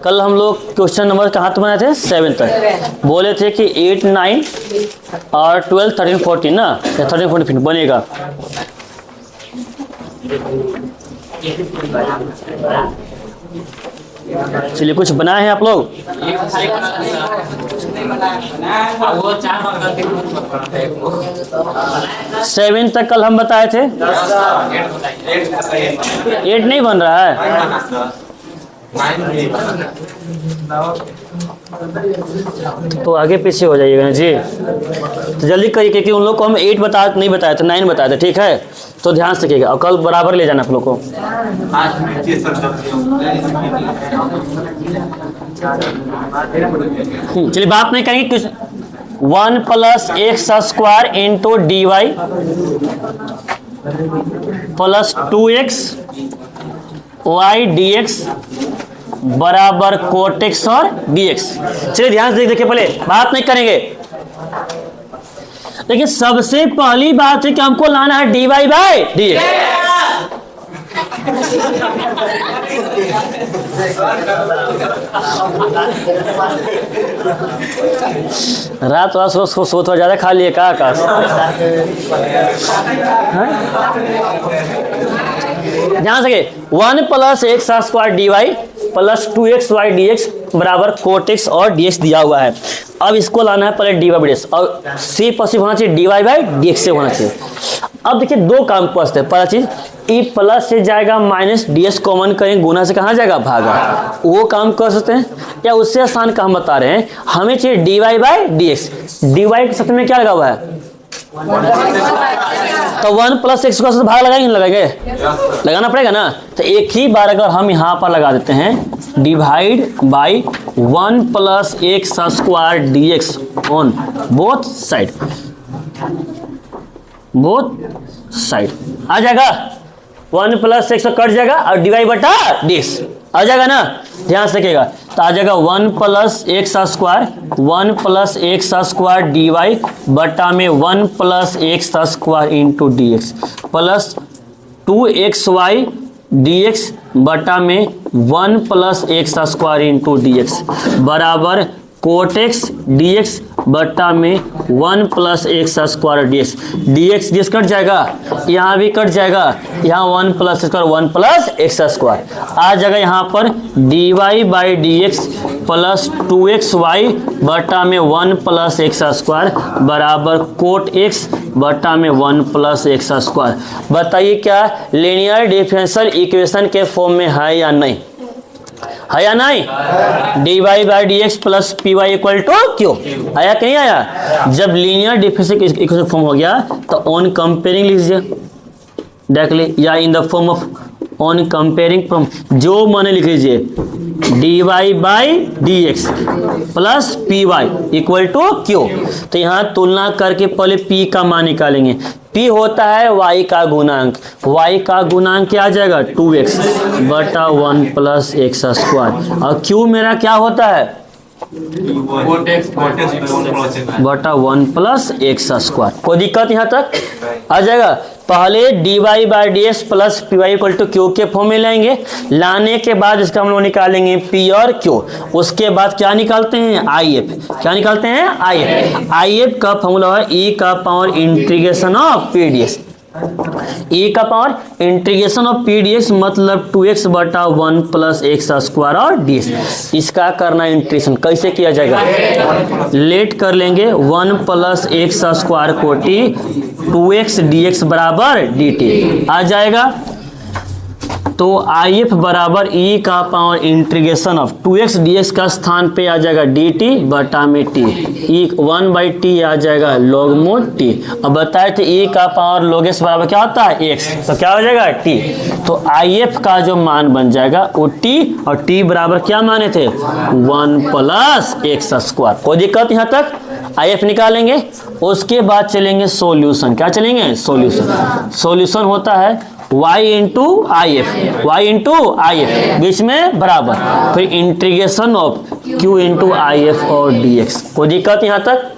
कल हम लोग क्वेश्चन नंबर कहाँ तक बनाए थे? 7 तक। बोले थे कि 8, 9 और 12, 13, 14 ना, 13, 14 बनेगा। चलिए कुछ बनाए हैं आप लोग? 7 तक कल हम बताए थे। 8 नहीं बन रहा है तो आगे पीछे हो जाइएगा ना जी। तो जल्दी करिए क्योंकि उन लोग को हम 8 नहीं बताए थे, 9 बताए थे, ठीक है? तो ध्यान से रखिएगा और कल बराबर ले जाना आप लोग को। चलिए बात नहीं करेंगे कुछ। 1 + x² into dy plus 2x y dx बराबर cot x और dx। चलिए ध्यान से देखिए, पहले बात नहीं करेंगे लेकिन सबसे पहली बात है कि हमको लाना है dy बाय dx। रात वाला सो थोड़ा ज्यादा खा लिए का आकाश? ध्यान से 1 + x² dy plus 2xy dx बराबर cot x और dx दिया हुआ है। अब इसको लाना है पहले dy बाई dx और c पॉसिबल होना चाहिए dy बाई dx से होना चाहिए। अब देखिए दो काम पस्त है। पहला चीज e प्लस से जाएगा माइनस ds कॉमन करेंगे, गुना से कहाँ जाएगा? भागा। वो काम कर सकते हैं या उससे आसान काम बता रहे हैं। हमें चाहिए dy बाई dx। dy के साथ में क्या लगा हुआ है? तो 1 + x का भाग लगाएंगे नहीं लगाएंगे? लगाना पड़ेगा ना। तो एक ही बार अगर हम यहाँ पर लगा देते हैं divide by 1 + x² dx on both side आ जाएगा। 1 + x कट जाएगा और डिवाइड बटा dx आ जाएगा ना। ध्यान से रखिएगा। तो आ जाएगा 1 + x² dy बटा में 1 + x² into dx plus 2xy dx बटा में 1 + x² इंटू dx बराबर cot x dx बटा में 1 + x² dx। dx कट जाएगा, यहाँ भी कट जाएगा, यहाँ 1 + x² 1 + x² आ जाएगा। यहाँ पर dy by dx plus 2xy बटा में 1 + x² बराबर cot x बटा में 1 + x²। बताइए क्या लीनियर डिफरेंशियल इक्वेशन के फॉर्म में है या नहीं? है या नहीं? dy by dx plus py equal to q आया कि नहीं आया? जब लीनियर डिफरेंशियल इक्वेशन फॉर्म हो गया तो ऑन कंपेयरिंग लीजिए डायरेक्टली, या in the form of on comparing from जो माने लिख लीजिए dy by dx plus py equal to q। तो यहाँ तुलना करके पहले p का मान निकालेंगे। p होता है y का गुणांक, y का गुणांक क्या आ जाएगा? 2x बटा 1 + x² और q मेरा क्या होता है? बटा 1 + x²। कोई दिक्कत यहाँ तक आ जाएगा? पहले dy by dx plus py equal to q के फॉर्म में लाएंगे। लाने के बाद इसका हम लोग निकालेंगे p और q। उसके बाद क्या निकालते हैं? if। क्या निकालते हैं? if का फॉर्मूला है e का power integration of p dx। e का power integration of p dx मतलब 2x बटा 1 + x² और dx। इसका करना इंटीग्रेशन कैसे किया जाएगा? लेट कर लेंगे 1 + x² को t 2x dx बराबर dt आ जाएगा। तो if बराबर e का power integration of 2x dx का स्थान पे आ जाएगा dt बटा में t। e 1/t आ जाएगा log mod t। अब बताए थे e का पावर log s बराबर क्या होता है? x। तो क्या हो जाएगा? t। तो if का जो मान बन जाएगा वो t और t बराबर क्या माने थे? 1 + x²। कोई दिक्कत यहाँ तक? if निकालेंगे। उसके बाद चलेंगे सॉल्यूशन। क्या चलेंगे? सॉल्यूशन होता है y इंटू if बीच में बराबर, फिर integration of q into if और dx। कोई दिक्कत यहाँ तक?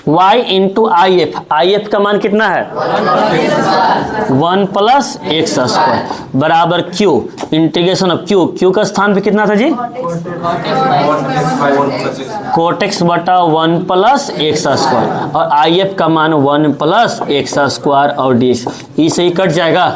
y इंटू आई एफ का मान कितना है 1 प्लस एक्स स्क्वायर बराबर q इंटीग्रेशन ऑफ q का स्थान पे कितना था जी कोट एक्स बटा 1 प्लस एक्स स्क्वायर और आई एफ का मान 1 प्लस एक्स स्क्वायर और डी ई से ही कट जाएगा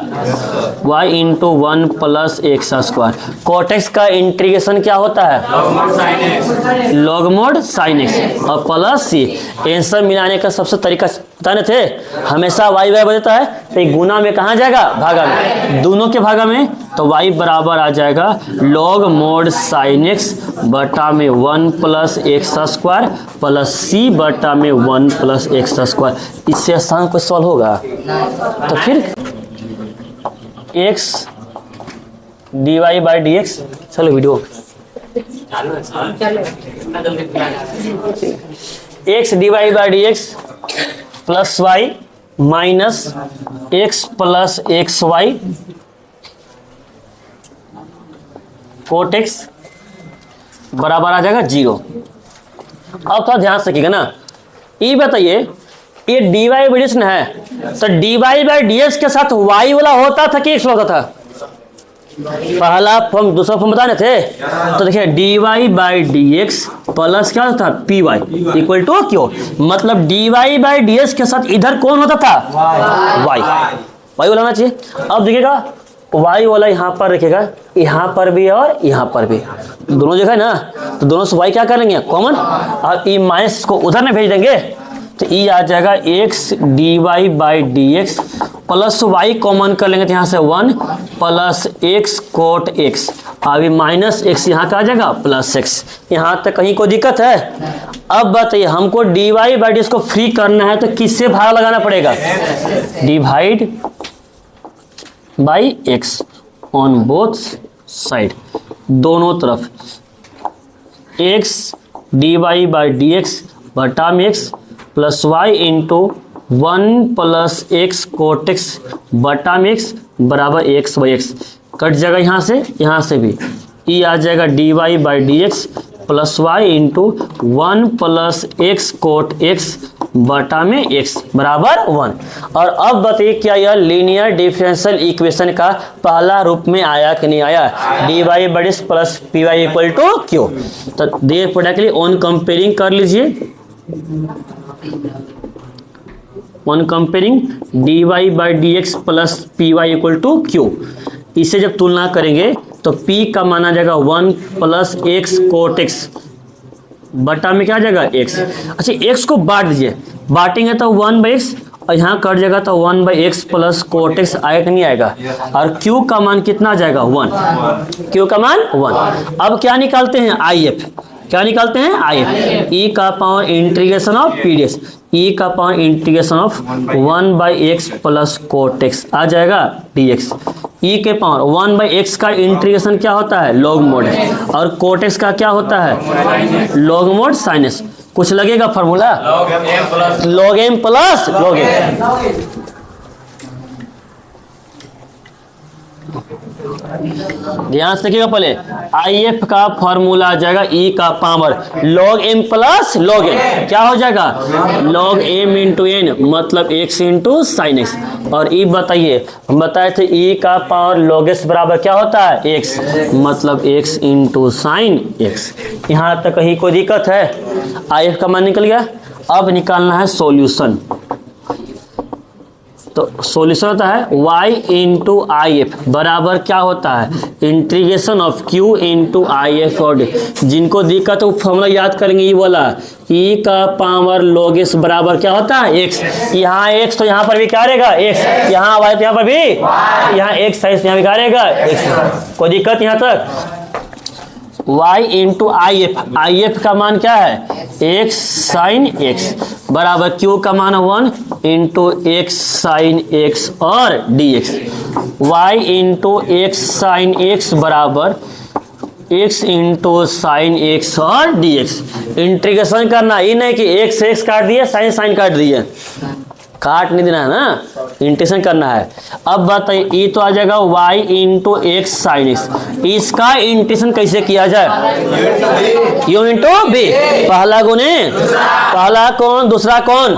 y into 1 plus x square. Cot x का इंटीग्रेशन क्या होता है लॉग मोड साइन एक्स और प्लस सी। आंसर मिलाने का सबसे तरीका बताने थे हमेशा y y बदलता है तो गुना में कहाँ जाएगा भागा में दोनों के भागा में तो y बराबर आ जाएगा लॉग मोड साइन एक्स बटा में 1 plus x square plus c बटा में 1 प्लस एक्स स्क्वायर। इससे आसान कोई सवाल होगा तो फिर x dy by d x. चलो video x dy by d x plus y minus x plus x y cot x बराबर आ जाएगा 0। अब थोड़ा ध्यान से रखिएगा ना ये बताइए ये dy बाई डी एक्स है तो dy बाई डी एक्स के साथ y वाला होता था कि x होता था पहला फॉर्म दूसरा फॉर्म बताने थे तो देखिए dy by d x plus क्या होता था पी वाई इक्वल टू क्यों मतलब dy बाई डी एक्स के साथ इधर कौन होता था y वाला होना चाहिए। अब देखिएगा y वाला यहाँ पर रखेगा यहाँ पर भी और यहाँ पर भी दोनों जगह ना तो दोनों से y क्या करेंगे कॉमन और ई माइनस को उधर में भेज देंगे तो ई आ जाएगा x dy by d x plus y common कर लेंगे तो यहाँ से 1 प्लस एक्स कोट एक्स अभी माइनस एक्स यहाँ का आ जाएगा प्लस एक्स। यहाँ तक कहीं कोई दिक्कत है। अब बताइए हमको dy बाई डी एक्स को फ्री करना है तो किससे भागा लगाना पड़ेगा divide by x on both side दोनों तरफ x dy by d x बटा में x plus y into 1 plus x cot x बटा में एक्स बराबर एक्स बाई एक्स कट जाएगा यहाँ से भी ई आ जाएगा dy by d x plus y into 1 plus x cot x बटा में x बराबर 1। और अब बताइए क्या यह लीनियर डिफरेंशियल इक्वेशन का पहला रूप में आया कि नहीं आया dy by x plus p y equal to q. तो देर प्रोडक्ट के लिए ऑन कंपेयरिंग कर लीजिए on comparing dy by d x plus p y equal to q. इसे जब तुलना करेंगे तो p का माना जाएगा 1 प्लस एक्स कोट एक्स बटा में क्या आ जाएगा x। अच्छा x को बांट दीजिए बांटेंगे तो 1 बाई एक्स और यहाँ कट जाएगा तो 1 by x plus cot x आएगा नहीं आएगा और q का मान कितना आ जाएगा 1 q का मान 1। अब क्या निकालते हैं आई एफ क्या निकालते हैं आई एफ ई का power integration of p d x e का power integration of 1 by x plus cot x आ जाएगा डी एक्स ई के पावर 1 बाई एक्स का इंटीग्रेशन क्या होता है लॉग मोड है और कोट एक्स का क्या होता है लॉग मोड साइन एक्स। कुछ लगेगा formula log m plus log m. ध्यान से देखिएगा पहले आई एफ का फॉर्मूला आ जाएगा ई का power log m plus log m क्या हो जाएगा लॉग एम इंटू एन मतलब एक्स इंटू साइन एक्स। और ई बताइए हम बताए थे ई का पावर लॉग एक्स बराबर क्या होता है एक्स मतलब एक्स इंटू साइन एक्स। यहाँ तक कहीं कोई दिक्कत है आई एफ का मान निकल गया। अब निकालना है सॉल्यूशन तो सॉल्यूशन होता है y इंटू आई एफ बराबर क्या होता है integration of q into I F और डी। जिनको दिक्कत है वो फॉर्मूला याद करेंगे ये वाला e का पावर log x बराबर क्या होता है x। यहाँ x तो यहाँ पर भी क्या रहेगा x यहाँ y तो यहाँ पर भी यहाँ x है यहाँ भी क्या रहेगा x। कोई दिक्कत यहाँ तक y इंटू आई एफ का मान क्या है x साइन x बराबर q का मान 1 इंटू एक्स साइन x और dx y into x sine x बराबर x इंटू साइन x और dx। इंटीग्रेशन करना ये नहीं कि x काट दिए साइन काट दिए काट नहीं देना है ना, इंटीग्रेशन करना है। अब बताइए ये तो आ जाएगा y into x sine x, इसका इंटीग्रेशन कैसे किया जाए? u इंटू बी, पहला गुने पहला कौन दूसरा कौन?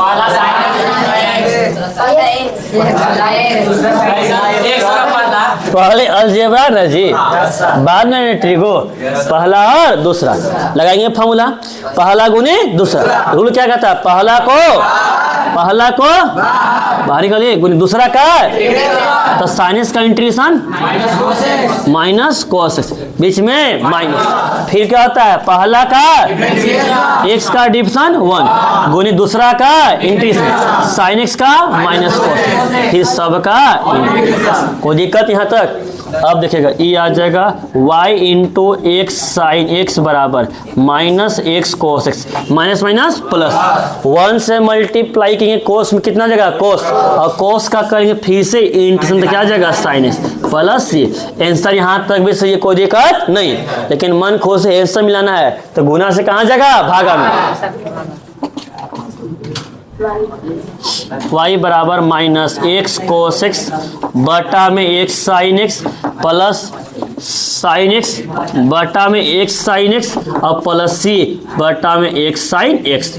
पहले अलजेब्रा ना जी, बाद में ट्रिगो, पहला और दूसरा लगाएंगे फॉर्मूला, पहला गुने दूसरा। रूल क्या कहता है? पहला को बाहर निकालिए, गुने दूसरा का, तो साइनस का इंटीग्रेशन माइनस कोस एक्स, बीच में माइनस, फिर क्या होता है? पहला का एक्स का डिविजन 1 गुने दूसरा का इंटीग्रेशन साइन एक्स का माइनस कोस, फिर सबका इंटीग्रेशन। कोई दिक्कत यहाँ तक? अब देखिएगा ये आ जाएगा y into x sine x बराबर minus x cos x, minus minus plus, 1 से मल्टीप्लाई करेंगे कोस में कितना जगह कोस, और कोस का करेंगे फिर से इंटीग्रेशन तो क्या आ जाएगा साइन एक्स प्लस ये। आंसर यहाँ तक भी सही है, कोई दिक्कत नहीं, लेकिन मन खुश से आंसर मिलाना है तो गुना से कहाँ जाएगा? भागा में। y बराबर माइनस एक्स कोस एक्स बटा में x sine x plus sine x बटा में एक्स साइन एक्स और प्लस सी बटा में एक्स साइन एक्स।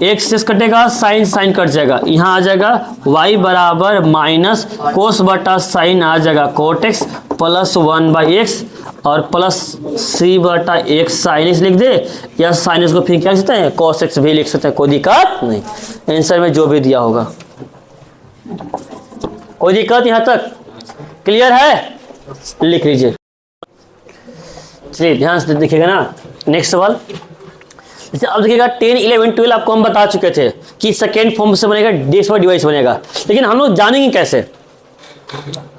एक्स से कटेगा, साइन साइन कट जाएगा, यहाँ आ जाएगा y बराबर माइनस कोस बटा साइन आ जाएगा कोट एक्स प्लस 1/x और प्लस सी बटा एक्स साइन एक्स लिख दे, या साइन एक्स को फिर क्या लिख सकते हैं? कॉस एक्स भी लिख सकते हैं, कोई दिक्कत नहीं, आंसर में जो भी दिया होगा। कोई दिक्कत यहाँ तक? क्लियर है? लिख लीजिए। चलिए ध्यान से देखिएगा ना, नेक्स्ट सवाल। जैसे अब देखिएगा 10, 11, 12 आपको हम बता चुके थे कि सेकेंड फॉर्म से बनेगा dx by dy से बनेगा, लेकिन हम लोग जानेंगे कैसे,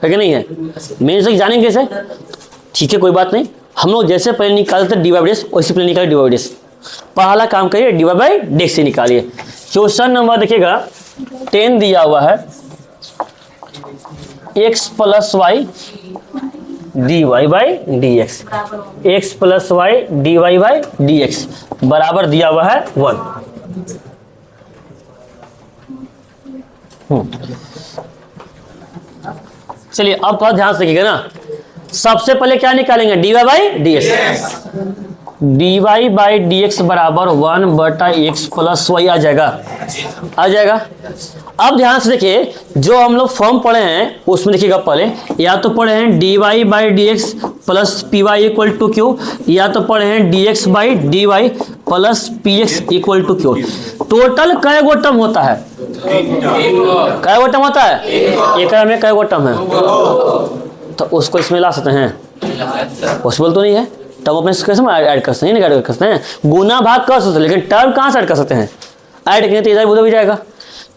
है कि नहीं है? मेन से जानेंगे कैसे? ठीक है कोई बात नहीं, हम लोग जैसे पहले निकालते dy by dx वैसे पहले निकालिए dy by dx। पहला काम करिए dy by dx से निकालिए। क्वेश्चन नंबर देखिएगा 10 दिया हुआ है x plus y dy by dx, x plus y dy by dx बराबर दिया हुआ है 1। चलिए अब थोड़ा ध्यान से देखिएगा ना, सबसे पहले क्या निकालेंगे? dy by dx, dy by dx बराबर 1 बटा एक्स प्लस वाई आ जाएगा। अब ध्यान से देखिए, जो हम लोग फॉर्म पढ़े हैं उसमें देखिएगा, पहले या तो पढ़े हैं dy by dx plus p y equal to q, या तो पढ़े हैं dx by dy plus p x equal to q. Total कै गो टर्म होता है? कै गो टर्म होता है? एक में कै गो टर्म है? तो उसको इसमें ला सकते हैं, पॉसिबल तो नहीं है, टर्म अपने कैसे ऐड कर सकते हैं? नहीं ऐड कर सकते हैं, गुना भाग कर सकते हैं, लेकिन टर्म कहाँ से ऐड कर सकते हैं? ऐड करेंगे तो इधर उधर भी जाएगा।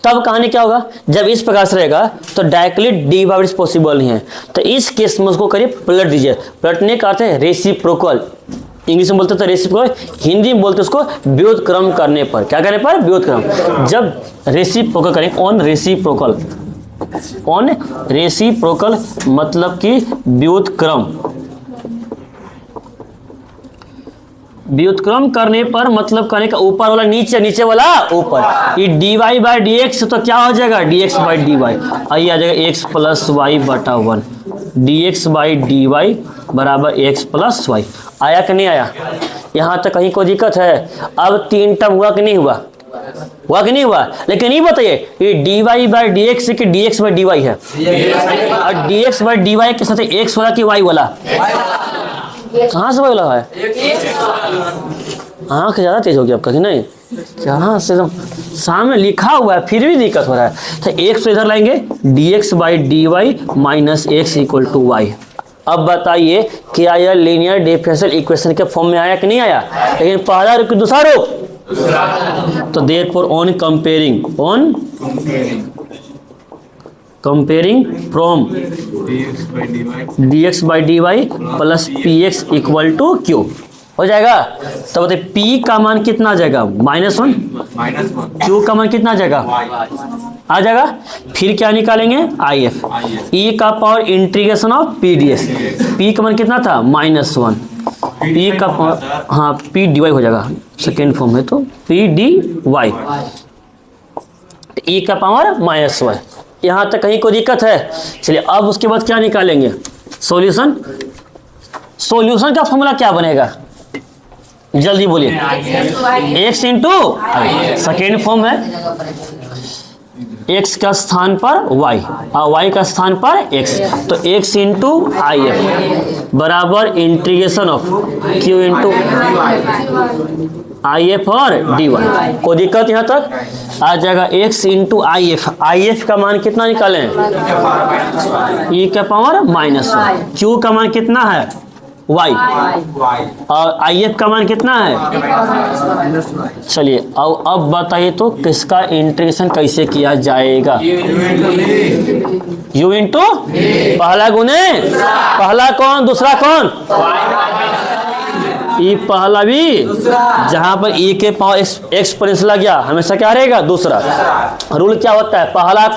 तब कहानी क्या होगा, जब इस प्रकार से रहेगा तो डायरेक्टली डी बाई पॉसिबल नहीं है, तो इस केस में उसको करिए पलट दीजिए। पलटने का अर्थ है रेसिप्रोकल, इंग्लिश में बोलते थे रेसिप्रोकल, हिंदी में बोलते उसको व्युत्क्रम करने पर। क्या करने पर? व्युत्क्रम। जब रेसिप्रोकल करेंगे ऑन रेसिप्रोकल, ऑन रेसिप्रोकल मतलब कि व्युत्क्रम, व्युत्क्रम करने पर मतलब करने का ऊपर वाला नीचे, नीचे वाला ऊपर। ये dy बाई डी एक्स तो क्या हो जाएगा? dx बाई डी वाई, आइए आ जाएगा x प्लस वाई बटा 1, dx बाई डी वाई बराबर x प्लस वाई। आया कि नहीं आया? यहाँ तक कहीं कोई दिक्कत है? अब 3 टर्म हुआ कि नहीं हुआ? हुआ कि नहीं हुआ? लेकिन ये बताइए, ये dy बाई डी एक्स की dx बाई डी वाई है, और dx बाई डी वाई के साथ x वाला कि y वाला? कहाँ से वाला है? आँख ज़्यादा तेज हो गया आपका कि नहीं? कहाँ से? एकदम सामने लिखा हुआ है फिर भी दिक्कत हो रहा है। तो एक से इधर लाएंगे dx by d y minus x equal to y. अब बताइए क्या यह लीनियर डिफरेंशियल इक्वेशन के फॉर्म में आया कि नहीं आया? लेकिन पहला रूप की दूसरा रूप, तो therefore on comparing from dx by d y plus p x equal to q हो जाएगा। तो बताइए p का मान कितना आ जाएगा? -1, q का मान कितना आ जाएगा? आ जाएगा। फिर क्या निकालेंगे? if, e का power integration of p D S, p का मान कितना था? -1, p का पावर, हाँ p dy हो जाएगा, सेकेंड फॉर्म है तो p dy। ई का पावर माइनस वाई। यहाँ तक कहीं कोई दिक्कत है? चलिए अब उसके बाद क्या निकालेंगे? सॉल्यूशन। सॉल्यूशन का फॉर्मूला क्या बनेगा? जल्दी बोलिए। x इंटू सेकेंड फॉर्म है, x का स्थान पर y और y का स्थान पर x, तो x इंटू आई एफ बराबर integration of q into I F और dy। कोई दिक्कत यहाँ तक? आ जाएगा x इंटू आई एफ का मान कितना निकालें? e का पावर माइनस वाई। q का मान कितना है? y और आई एफ का मान कितना है? चलिए अब बताइए तो किसका इंटीग्रेशन कैसे किया जाएगा? u इंटू पहला गुने पहला कौन, दूसरा कौन? ई पहला भी, जहां पर ई के पावर एक्सपोनेंशियल आ गया हमेशा क्या रहेगा? दूसरा। रूल क्या होता है? पहला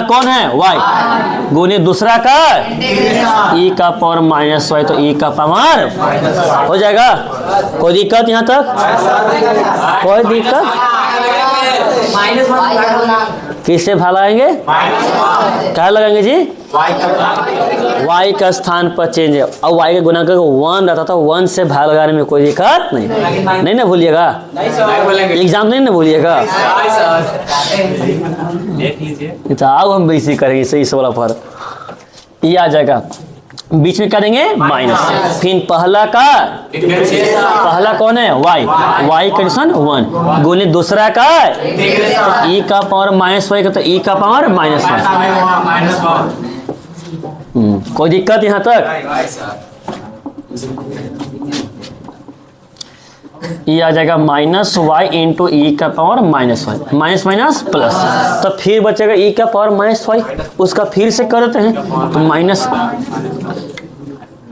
कौन है? y गुने दूसरा का ई का पावर माइनस वाई, तो ई का पावर हो जाएगा। कोई दिक्कत यहाँ तक? कोई दिक्कत? किससे भाग लगाएंगे? क्या लगाएंगे जी? y का स्थान पर चेंज है और y के गुना करके 1 रहता था, 1 से भाग लगाने में कोई दिक्कत नहीं ना भूलिएगा। एग्जाम नहीं ना भूलिएगा। तो आओ हम बेसिक करेंगे सही वाला पर। ये आ जाएगा, बीच में क्या देंगे? माइनस। फिर पहला कौन है? y कंडीशन 1 गुने दूसरा का e का पावर माइनस वाई का, तो e का पावर माइनस वाई। कोई दिक्कत यहाँ तक? ये आ जाएगा माइनस वाई इंटू ई का power minus y, minus minus plus, तो फिर बचेगा ई का पावर माइनस वाई। उसका फिर से करते हैं, तो माइनस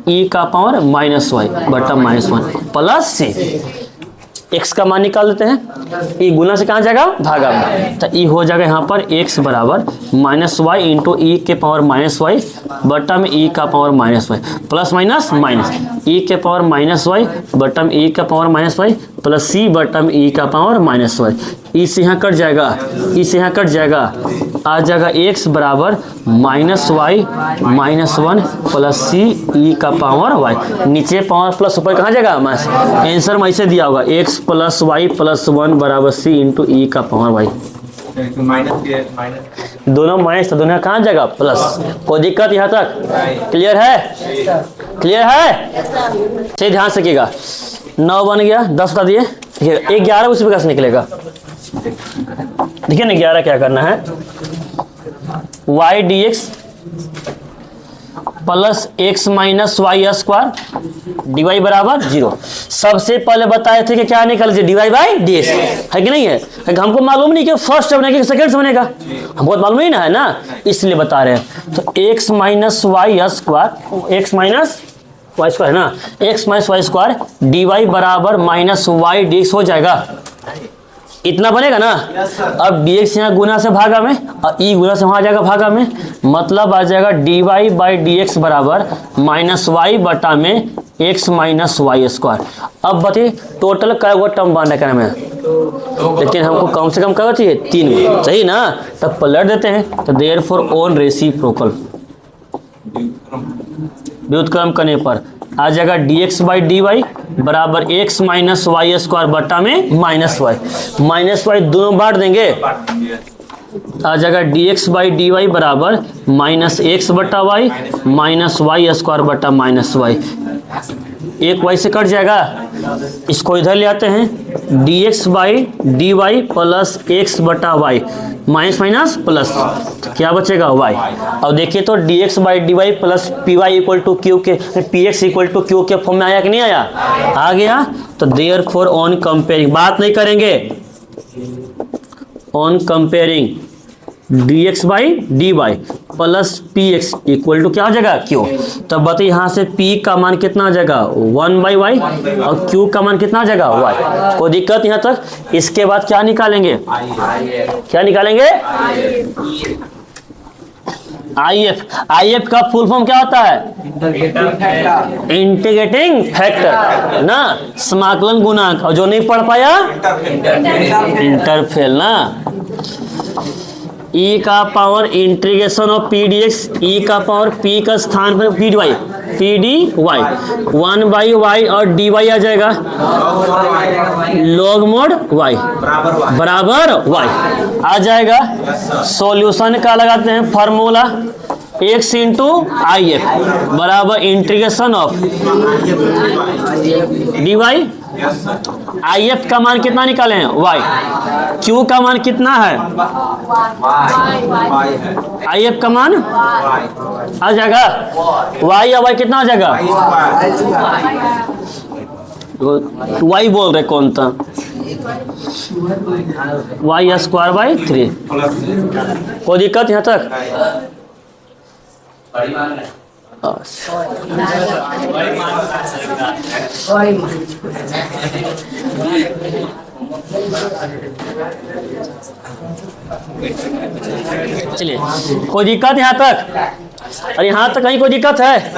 ई का पावर माइनस वाई बटा माइनस 1 प्लस सी। x का मान निकाल देते हैं, ई गुना से कहाँ जाएगा? भागा में, तो ई हो जाएगा यहाँ पर x बराबर माइनस वाई इंटू ई के पावर माइनस वाई बटा में ई का power minus y plus minus minus e के पावर माइनस वाई बटा में ई का power minus y plus c बटा में ई का पावर माइनस वाई। ई से यहाँ कट जाएगा, ई से यहाँ कट जाएगा, आ जाएगा x बराबर माइनस वाई माइनस 1 प्लस सी ई का पावर वाई। नीचे पावर प्लस ऊपर कहाँ जाएगा? माइनस। आंसर में ऐसे दिया होगा x प्लस वाई प्लस 1 बराबर सी इंटू ई का पावर वाई। दोनों माइनस तो दोनों कहाँ जाएगा? प्लस। कोई दिक्कत यहाँ तक? क्लियर है? क्लियर है? चलिए ध्यान से कीजिएगा। 9 बन गया, 10 बता दिए, 11 उसी प्रकार से निकलेगा। देखिए ना 11 क्या करना है? y dx plus x minus y square d y बराबर 0। सबसे पहले बताए थे कि क्या निकल जाए? D y by d x, है कि नहीं है? हमको मालूम नहीं कि फर्स्ट से बनेगा कि सेकंड से बनेगा, हमको मालूम नहीं ना है ना, इसलिए बता रहे हैं। तो x minus y square, x minus y square है ना, x minus y square d y बराबर माइनस वाई डी एक्स हो जाएगा। इतना बनेगा ना। अब dx यहाँ गुना से भागा में और e गुना से वहाँ आ जाएगा भागा में, मतलब आ जाएगा dy बाई डी एक्स बराबर माइनस वाई बटा में x माइनस वाई स्क्वायर। अब बताइए टोटल क्या हुआ टर्म बन रहा है, लेकिन हमको कम से कम क्या चाहिए? 3, सही ना। तब पलट देते हैं, तो देयरफॉर ऑन रेसिप्रोकल व्युत्क्रम करने पर आ जाएगा dx बाई डी वाई बराबर x माइनस वाई स्क्वायर बटा में माइनस वाई दोनों बांट देंगे, आ जाएगा dx बाई डी वाई बराबर माइनस एक्स बटा वाई माइनस वाई स्क्वायर बटा माइनस वाई। एक वाई से कट जाएगा, इसको इधर ले आते हैं, dx by d y plus x बटा वाई माइनस माइनस प्लस, क्या बचेगा? y। और देखिए तो dx by d y plus p y equal to q के, p x equal to q के फॉर्म में आया कि नहीं आया? आ गया। तो देयरफॉर ऑन कंपेयरिंग, बात नहीं करेंगे, on comparing dx by d y plus p x equal to क्या हो जाएगा? क्यू। तब बताइए यहाँ से p का मान कितना आ जाएगा? 1 बाई वाई और q का मान कितना आ जाएगा? y। कोई दिक्कत यहाँ तक? इसके बाद क्या निकालेंगे? क्या निकालेंगे? IF का फुल फॉर्म क्या होता है? इंटीग्रेटिंग फैक्टर ना, समाकलन गुणांक। और जो नहीं पढ़ पाया इंटरफेल ना, ई का power integration of p d x, e का पावर पी का स्थान पर पी डी वाई, 1/y और dy आ जाएगा log mod y बराबर y आ जाएगा। सॉल्यूशन का लगाते हैं formula, x into I F बराबर integration of dy। I F का मान कितना निकाले हैं y, q का मान कितना है आई एफ का मान आ जाएगा y या y कितना आ जाएगा y बोल रहे कौन था y स्क्वायर बाई 3। कोई दिक्कत यहाँ तक? चलिए कोई दिक्कत यहाँ तक? और यहाँ तक कहीं कोई दिक्कत है?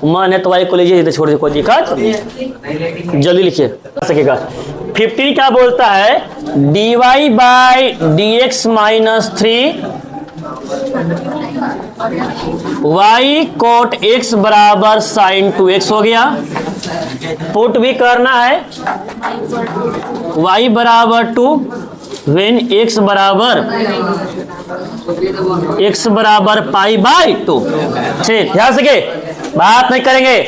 मान है तो वाई को लीजिए, छोड़ दीजिए, कोई दिक्कत जल्दी लिखिए सकेगा। 15 क्या बोलता है dy by d x minus 3 y cot x बराबर साइन 2x हो गया। पुट भी करना है y बराबर 2 वेन x बराबर पाई बाई 2। ठीक, ध्यान से बात नहीं करेंगे।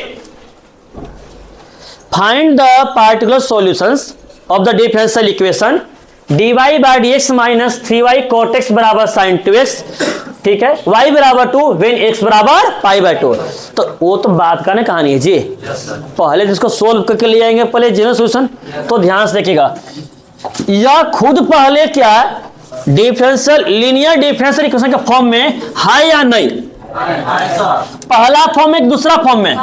Find the particular solutions of the differential equation dy by d x minus 3y cot x बराबर साइन 2x। ठीक है, y बराबर 2 वेन x बराबर पाई बाई 2। तो वो तो बात का ना कहानी है जी। पहले जिसको सोल्व करके ले आएंगे पहले जनरल सॉल्यूशन, तो ध्यान से देखिएगा। या खुद पहले क्या डिफरेंशियल लीनियर डिफरेंशियल इक्वेशन के फॉर्म में है या नहीं? पहला फॉर्म में दूसरा फॉर्म में।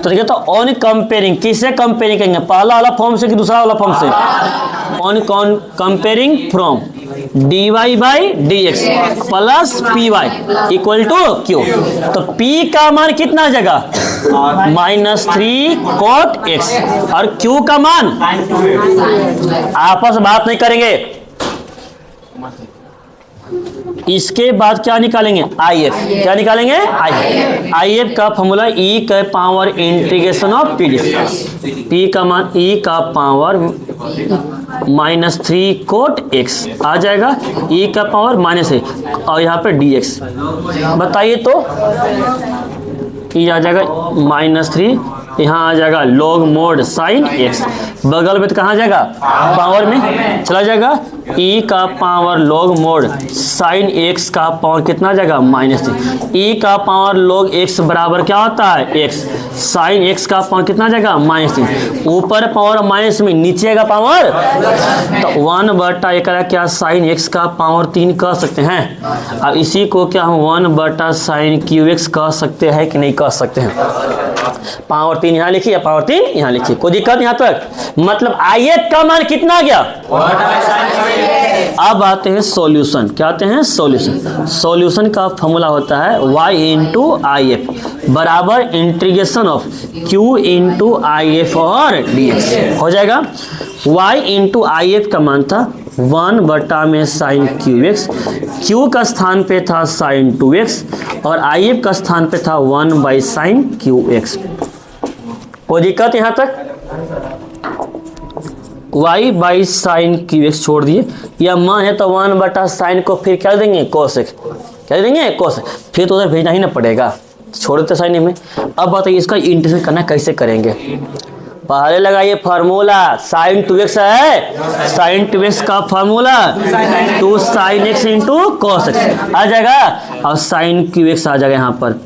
तो देखिए, तो ऑन कंपेयरिंग किसे कंपेयरिंग करेंगे, पहला वाला फॉर्म से कि दूसरा वाला फॉर्म से? On comparing from dy by d x plus p y equal to q. तो p का मान कितना आ जाएगा -3 cot x और q का मान आपस में बात नहीं करेंगे। इसके बाद क्या निकालेंगे IF, क्या निकालेंगे IF का फॉर्मूला e का power integration of p D, p का मान e का पावर -3 cot x आ जाएगा, e का पावर -1 और यहाँ पे dx। बताइए तो e आ जाएगा -3, यहाँ आ जाएगा log mod sin x, बगल में तो कहाँ जाएगा पावर में चला जाएगा। e का power log mod sin x का पावर कितना आ जाएगा -3। e का पावर log x बराबर क्या होता है x, sin x का पावर कितना आ जाएगा -3। ऊपर पावर माइनस में नीचे का पावर, तो 1/1 क्या sin x का पावर 3 कह सकते हैं। अब इसी को क्या हम 1/sin qx कह सकते हैं कि नहीं कह सकते हैं? पावर 3 यहाँ लिखिए, पावर 3 यहाँ लिखिए, कोई दिक्कत यहाँ तक? मतलब IF का मान कितना आ गया? अब आते हैं सॉल्यूशन। क्या आते हैं सॉल्यूशन? सॉल्यूशन का फॉर्मूला होता है y इंटू आई एफ बराबर integration of q into I F और dx हो जाएगा। y इंटू आई एफ का मान था 1/sin qx, q का स्थान पे था sin 2x और if का स्थान पे था 1/sin qx। कोई दिक्कत यहाँ तक? y/sin qx छोड़ दिए, या मान है तो 1/sin को फिर क्या देंगे cosec, क्या देंगे cosec, फिर तो उधर भेजना ही ना पड़ेगा, छोड़ देते साइन में। अब बताइए इसका इंटीग्रेशन करना कैसे करेंगे? पहले लगाइए फार्मूला, sin 2x है, sin 2x का formula 2 sin x into cos x आ जाएगा और sin qx आ जाएगा। यहाँ पर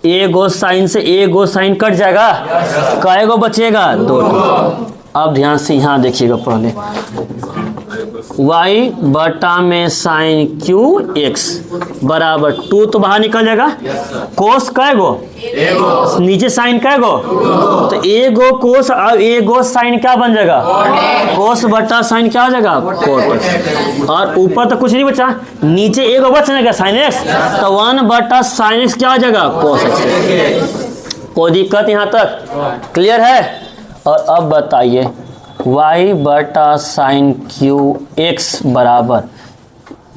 ए गो साइन से ए गो साइन कट जाएगा, कै गो बचेगा 2। अब ध्यान से यहाँ देखिएगा, पहले y बटा में साइन क्यू एक्स बराबर 2 तो बाहर निकल जाएगा, कोस कै गो नीचे साइन कै गो, तो ए गो कोस और ए गो साइन क्या बन जाएगा कोस बटा साइन क्या हो जाएगा कोट एक्स, और ऊपर तो कुछ नहीं बचा, नीचे ए गो बच जाएगा साइन एक्स, तो 1/sin x क्या हो जाएगा कोस एक्स। कोई दिक्कत यहाँ तक? क्लियर है? और अब बताइए y बटा साइन क्यू एक्स बराबर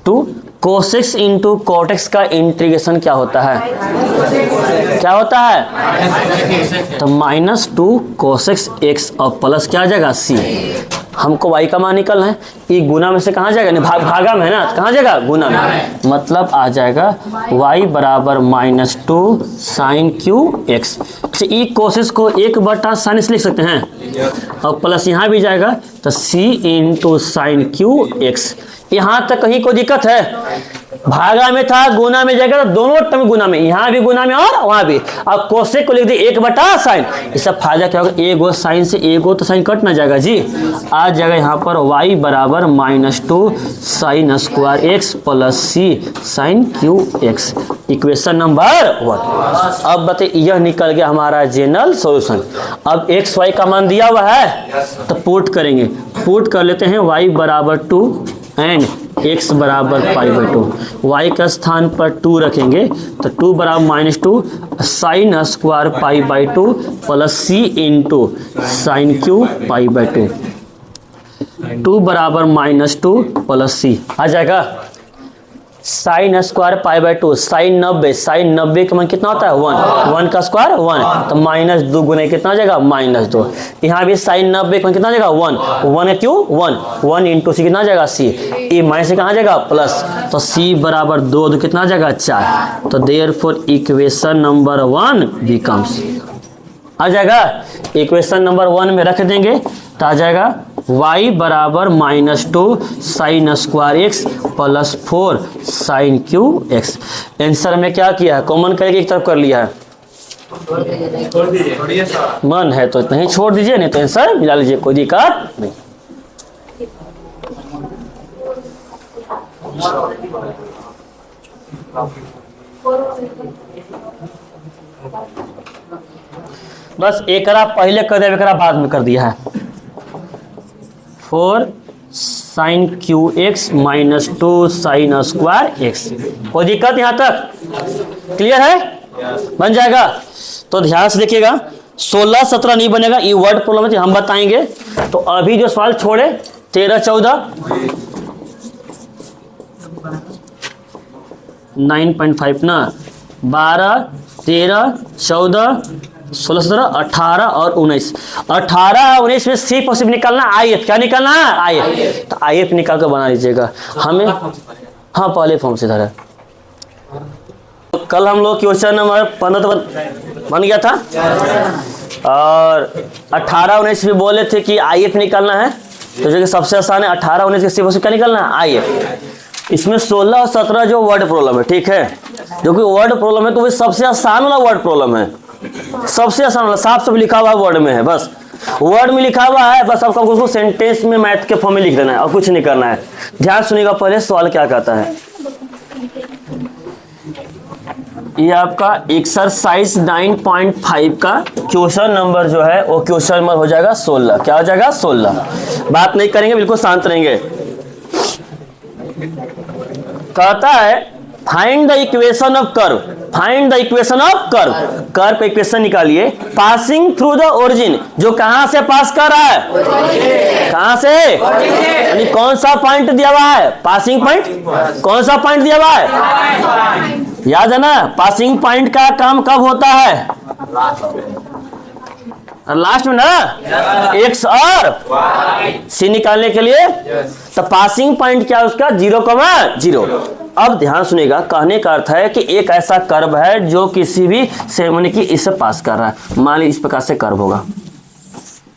टू कोसेक्स इंटू कोटेक्स का इंटीग्रेशन क्या होता है, क्या होता है, तो -2 कोसेक्स एक्स और प्लस क्या आ जाएगा c। हमको y का मान निकलना है, ये गुना में से कहाँ जाएगा, नहीं भागा में है ना, कहाँ जाएगा, गुना में, मतलब आ जाएगा y बराबर -2 साइन क्यू एक्स। ई कोसेक्स को 1 बटा साइन से लिख सकते हैं और प्लस यहाँ भी जाएगा तो c into sine q x. यहाँ तक कहीं कोई दिक्कत है, भागा में था गुना में जाएगा तो दोनों टर्म गुना में, यहाँ भी गुना में और वहां भी। अब कोसेक को लिख दिए 1 बटा साइन, इसका फायदा क्या होगा, एगो साइन से एगो तो साइन कट ना जाएगा जी, आ जाएगा यहाँ पर y बराबर -2 sine square x plus c sine q x, equation number 1। अब बताइए यह निकल गया हमारा जनरल सॉल्यूशन। अब एक्स वाई का मान दिया हुआ है तो पुट करेंगे, पुट कर लेते हैं y बराबर 2 एंड x बराबर π/2, y का स्थान पर 2 रखेंगे तो 2 बराबर -2 sine square π/2 plus c into sine q π/2, 2 बराबर -2 प्लस c आ जाएगा साइन स्क्वायर π/2 साइन 90, साइन 90 का मान कितना होता है 1, 1 का स्क्वायर 1 तो -2 गुने कितना आ जाएगा -2। यहाँ भी साइन 90 का मान कितना आ जाएगा 1, 1 है क्यों 1 इंटू सी कितना आ जाएगा c, ये माइनस से कहाँ जाएगा प्लस, तो c बराबर 2 कितना आ जाएगा 4, तो देयरफॉर इक्वेशन नंबर 1 बिकम्स, आ जाएगा इक्वेशन नंबर 1 में रख देंगे तो आ जाएगा y बराबर -2 sine square x plus 4 sine q x. Answer में क्या किया है, कॉमन करके एक तरफ कर लिया है, मन है तो नहीं छोड़ दीजिए, नहीं तो आंसर मिला लीजिए, कोई दिक्कत नहीं। बस एकरा पहले कर दिया, एकरा बाद में कर दिया है। 4 sine q x -2 sine square x, कोई दिक्कत यहाँ तक, क्लियर है, बन जाएगा। तो ध्यान से देखिएगा 16 17 नहीं बनेगा, ये वर्ड प्रॉब्लम है हम बताएंगे। तो अभी जो सवाल छोड़े 13 14 9.5 ना, 12 13 14 16 17 18 और 19, 18 और 19 में सी पॉसिबल निकालना, IF क्या निकालना है, IF, तो IF निकाल कर बना लीजिएगा हमें, हाँ पहले फॉर्म से इधर है। तो कल हम लोग क्वेश्चन नंबर 15 तो बन गया था और 18 19 में बोले थे कि IF निकालना है, तो जो कि सबसे आसान है 18 19 के सी पॉसिबल क्या निकालना है, IF। इसमें 16 और 17 जो वर्ड प्रॉब्लम है, ठीक है, जो कि वर्ड प्रॉब्लम है तो वो सबसे आसान वाला वर्ड प्रॉब्लम है, सबसे आसान वाला, साफ साफ लिखा हुआ वर्ड में है, बस वर्ड में लिखा हुआ है, बस आपको उसको सेंटेंस में मैथ के फॉर्म में लिख देना है और कुछ नहीं करना है। ध्यान सुनिएगा, पहले सवाल क्या कहता है, ये आपका एक्सरसाइज 9.5 का क्वेश्चन नंबर जो है वो क्वेश्चन नंबर हो जाएगा 16, क्या हो जाएगा 16, बात नहीं करेंगे, बिल्कुल शांत रहेंगे। कहता है find the equation of curve, find the equation of curve, curve पे इक्वेशन निकालिए पासिंग थ्रू द ओरिजिन, जो कहां से पास कर रहा है, कहां से, यानी कौन सा पॉइंट दिया हुआ है, पासिंग पॉइंट, कौन सा पॉइंट दिया हुआ है, याद है ना, पासिंग पॉइंट का काम कब होता है, लास्ट में ना, एक्स और सी निकालने के लिए, तो पासिंग पॉइंट क्या है उसका 0,0। अब ध्यान सुनिएगा, कहने का अर्थ है कि एक ऐसा कर्व है जो किसी भी सेरेमनी की इससे पास कर रहा है, मान लीजिए इस प्रकार से कर्व होगा,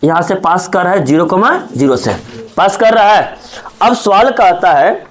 यहां से पास कर रहा है 0,0 से पास कर रहा है। अब सवाल कहता है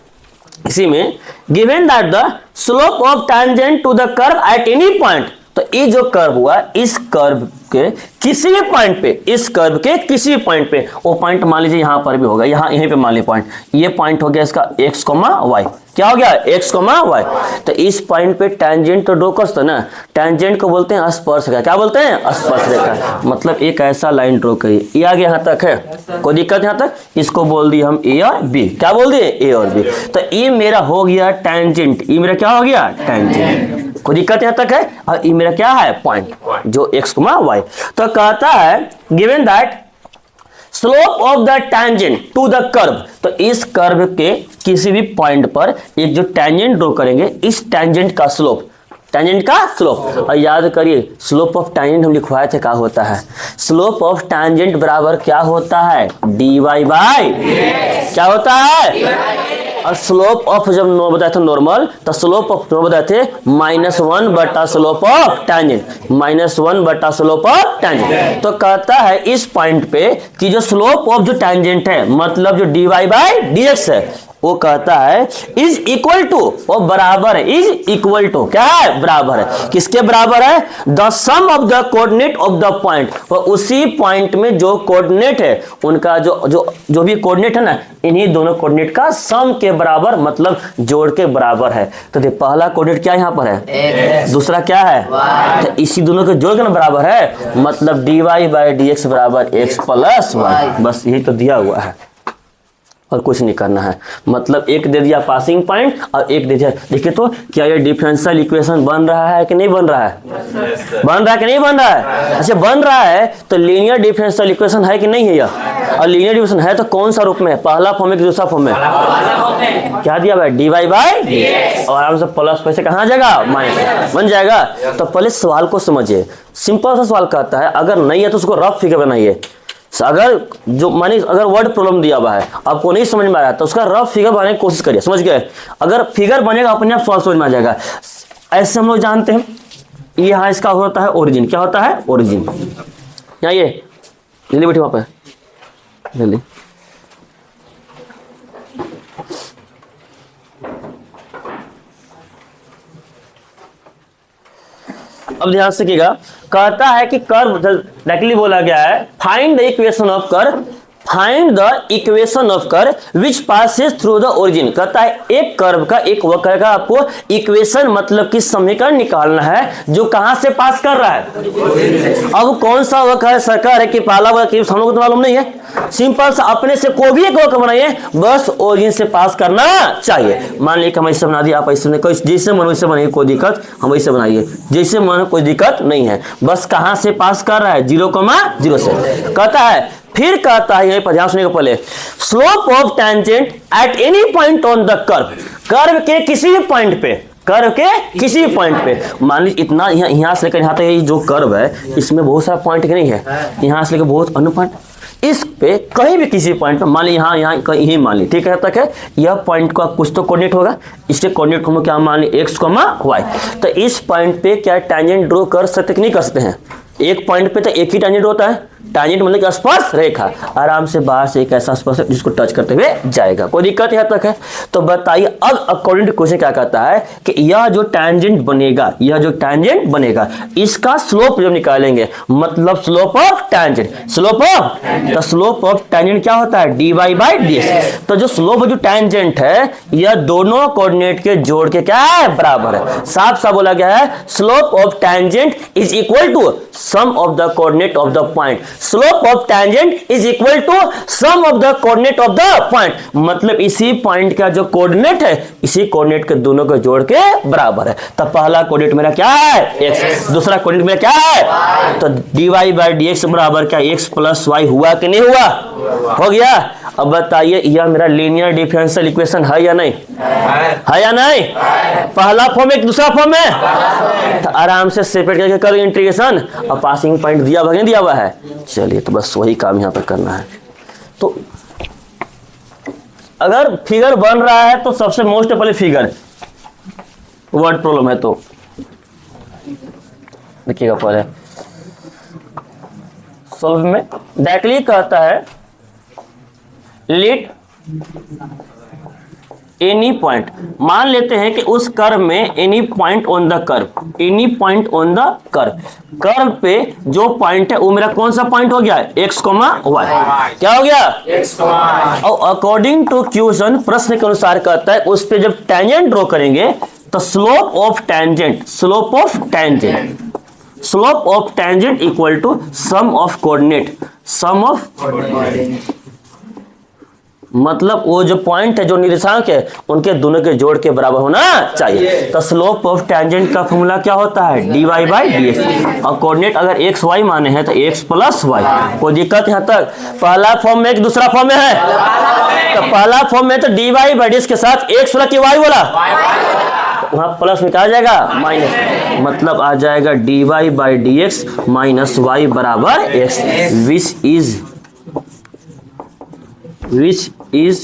इसी में given that the slope of tangent to the curve at any point, तो ये जो कर्व हुआ इस कर्व के किसी भी पॉइंट पे, इस कर्व के किसी भी पॉइंट पे, वो पॉइंट मान लीजिए यहां पर भी होगा, यहीं पे मान लीजिए पॉइंट, ये पॉइंट हो गया इसका x, y, क्या हो गया x, y, तो इस पॉइंट पे टेंजेंट तो ड्रॉ कर ना, टेंजेंट को बोलते हैं स्पर्श रेखा, क्या बोलते हैं स्पर्श रेखा, मतलब एक ऐसा लाइन ड्रॉ करिए, ये आगे यहाँ तक है, कोई दिक्कत यहाँ तक, इसको बोल दिए हम A और B, क्या बोल दिए A और B, तो ये मेरा हो गया टेंजेंट, ये मेरा क्या हो गया टेंजेंट, कोई दिक्कत यहाँ तक है, और ये मेरा क्या है पॉइंट जो x, y। तो कहता है given that slope of the tangent to the curve, तो इस कर्व के किसी भी पॉइंट पर एक जो टैंजेंट ड्रॉ करेंगे, इस टैंजेंट का स्लोप, टैंजेंट का स्लोप, और याद करिए स्लोप ऑफ टैंजेंट हम लिखवाए थे, क्या होता है, स्लोप ऑफ टैंजेंट बराबर क्या होता है, dy बाई क्या होता है, और स्लोप ऑफ जब नो बताए थे नॉर्मल, तो स्लोप ऑफ नो बताए थे -1 बटा स्लोप ऑफ टैंजेंट, -1 बटा स्लोप ऑफ टैंजेंट। तो कहता है इस पॉइंट पे कि जो स्लोप ऑफ जो टैंजेंट है, मतलब जो dy बाई dx है, वो कहता है इज इक्वल टू, वो बराबर है, इज इक्वल टू क्या है, बराबर है, किसके बराबर है, the sum of the coordinate of the point, वो उसी पॉइंट में जो कोऑर्डिनेट है उनका जो भी कोऑर्डिनेट है ना, इन्हीं दोनों कोऑर्डिनेट का सम के बराबर, मतलब जोड़ के बराबर है। तो पहला कोऑर्डिनेट क्या यहाँ पर है, दूसरा क्या है, तो इसी दोनों के जोड़ के ना बराबर है, मतलब dy बाई dx बराबर x प्लस वाई, बस यही तो दिया हुआ है और कुछ नहीं करना है। मतलब एक दे दिया पासिंग पॉइंट और एक दे दिया, देखिए तो क्या ये डिफरेंशियल इक्वेशन बन रहा है कि नहीं बन रहा है, बन रहा है कि नहीं बन रहा है, अच्छा बन रहा है, तो लीनियर डिफरेंशियल इक्वेशन है कि नहीं है यह, और लीनियर डिफरेंशियल है तो कौन सा रूप में है, पहला फॉर्म है कि दूसरा फॉर्म में, क्या दिया भाई dy बाई dx, और आराम से प्लस पैसे कहाँ जाएगा, माइनस बन जाएगा। तो पहले सवाल को समझिए, सिंपल सा सवाल कहता है, अगर नहीं है तो उसको रफ फिगर बनाइए, अगर जो माने अगर वर्ड प्रॉब्लम दिया हुआ है आपको नहीं समझ में आया तो उसका रफ फिगर बनाने की कोशिश करिए, समझ गए, अगर फिगर बनेगा अपने आप सवाल समझ में आ जाएगा। ऐसे हम लोग जानते हैं यहाँ इसका होता है ओरिजिन, क्या होता है ओरिजिन, यहाँ ये जल्दी बैठे वहां पे जल्दी, अब ध्यान से कीजिएगा, कहता है कि कर्व डायरेक्टली बोला गया है, find the equation of curve, find the equation of curve which passes through the origin. कहता है एक कर्व का, एक वक्र का आपको इक्वेशन मतलब कि समीकरण निकालना है जो कहां से पास कर रहा है। अब कौन सा वक्र है, सरकार है कि पहला वक्र, हम लोग को तो मालूम नहीं है, सिंपल सा अपने से कोई भी एक वक्र बनाइए, बस ओरिजिन से पास करना चाहिए। मान लीजिए हम ऐसे बना दिया, आप ऐसे कोई जैसे मन वैसे बनाइए, कोई दिक्कत, हम ऐसे बनाइए जैसे मन, कोई दिक्कत नहीं है, बस कहां से पास कर रहा है, 0,0 से। कहता है फिर कहता है, यहीं पर ध्यान सुनिएगा पहले, slope of tangent eight any point on the curve, curve के किसी भी पॉइंट पे, कर्व के किसी भी पॉइंट पे, मान लीजिए इतना यहाँ से लेकर यहाँ तक ये जो कर्व है इसमें बहुत सारा पॉइंट नहीं है, यहाँ से लेकर बहुत अन्य पॉइंट, इस पे कहीं भी किसी पॉइंट पे मान ली यहाँ यही मान ली, ठीक है, तक है यह पॉइंट का कुछ तो कोऑर्डिनेट होगा, इसके कोऑर्डिनेट को क्या मान ली x, y, तो इस पॉइंट पे क्या टैंजेंट ड्रॉ कर सकते कि नहीं कर सकते हैं, एक पॉइंट पे तो एक ही टैंजेंट होता है, टैंजेंट मतलब कि स्पर्श रेखा, आराम से बाहर से एक ऐसा स्पर्श जिसको टच करते हुए जाएगा, कोई दिक्कत यहाँ तक है। तो बताइए अब अकॉर्डिंग टू क्वेश्चन क्या कहता है कि यह जो टैंजेंट बनेगा, यह जो टैंजेंट बनेगा इसका स्लोप जब निकालेंगे, मतलब slope of tangent, slope of, तो स्लोप ऑफ टैंजेंट क्या होता है, dy बाई dx। तो जो स्लोप जो टैंजेंट है यह दोनों कोऑर्डिनेट के जोड़ के क्या है, बराबर है। साफ साफ बोला गया है slope of tangent is equal to sum of the coordinate of the point, slope of tangent is equal to sum of the coordinate of the point, मतलब इसी पॉइंट का जो कोऑर्डिनेट है इसी कोऑर्डिनेट के दोनों को जोड़ के बराबर है। तो पहला कोऑर्डिनेट मेरा क्या है x, दूसरा कोऑर्डिनेट मेरा क्या है, तो dy बाई dx बराबर क्या x प्लस y हुआ कि नहीं हुआ, हो गया। अब बताइए यह मेरा लीनियर डिफरेंशियल इक्वेशन है या नहीं, है या नहीं, पहला फॉर्म है दूसरा फॉर्म है, तो आराम से सेपरेट करके करो इंटीग्रेशन, और पासिंग पॉइंट दिया हुआ नहीं दिया हुआ है, चलिए तो बस वही काम यहाँ पर करना है। तो अगर फिगर बन रहा है तो सबसे मोस्ट पहले फिगर, वर्ड प्रॉब्लम है तो देखिएगा पहले सॉल्व में डायरेक्टली कहता है लेट एनी पॉइंट, मान लेते हैं कि उस कर्व में any point on the curve, any point on the curve, curve पे जो पॉइंट है वो मेरा कौन सा पॉइंट हो गया, x, y, क्या हो गया x, y। और अकॉर्डिंग टू क्वेश्चन, प्रश्न के अनुसार कहता है उस पे जब टैंजेंट ड्रॉ करेंगे तो slope of tangent, slope of tangent, slope of tangent equal to sum of coordinate, sum of मतलब वो जो पॉइंट है, जो निर्देशांक है, उनके दोनों के जोड़ के बराबर होना चाहिए। तो स्लोप ऑफ टेंजेंट का फॉर्मूला क्या होता है? dy by d x. और कोऑर्डिनेट अगर एक्स वाई माने हैं तो एक्स प्लस वाई। कोई दिक्कत यहाँ तक? पहला फॉर्म में कि दूसरा फॉर्म में है? तो पहला फॉर्म में तो dy बाई डी एक्स के साथ एक्स बोला कि वाई बोला, वहां प्लस में क्या आ जाएगा? माइनस। मतलब आ जाएगा dy by d x minus y बराबर x, which is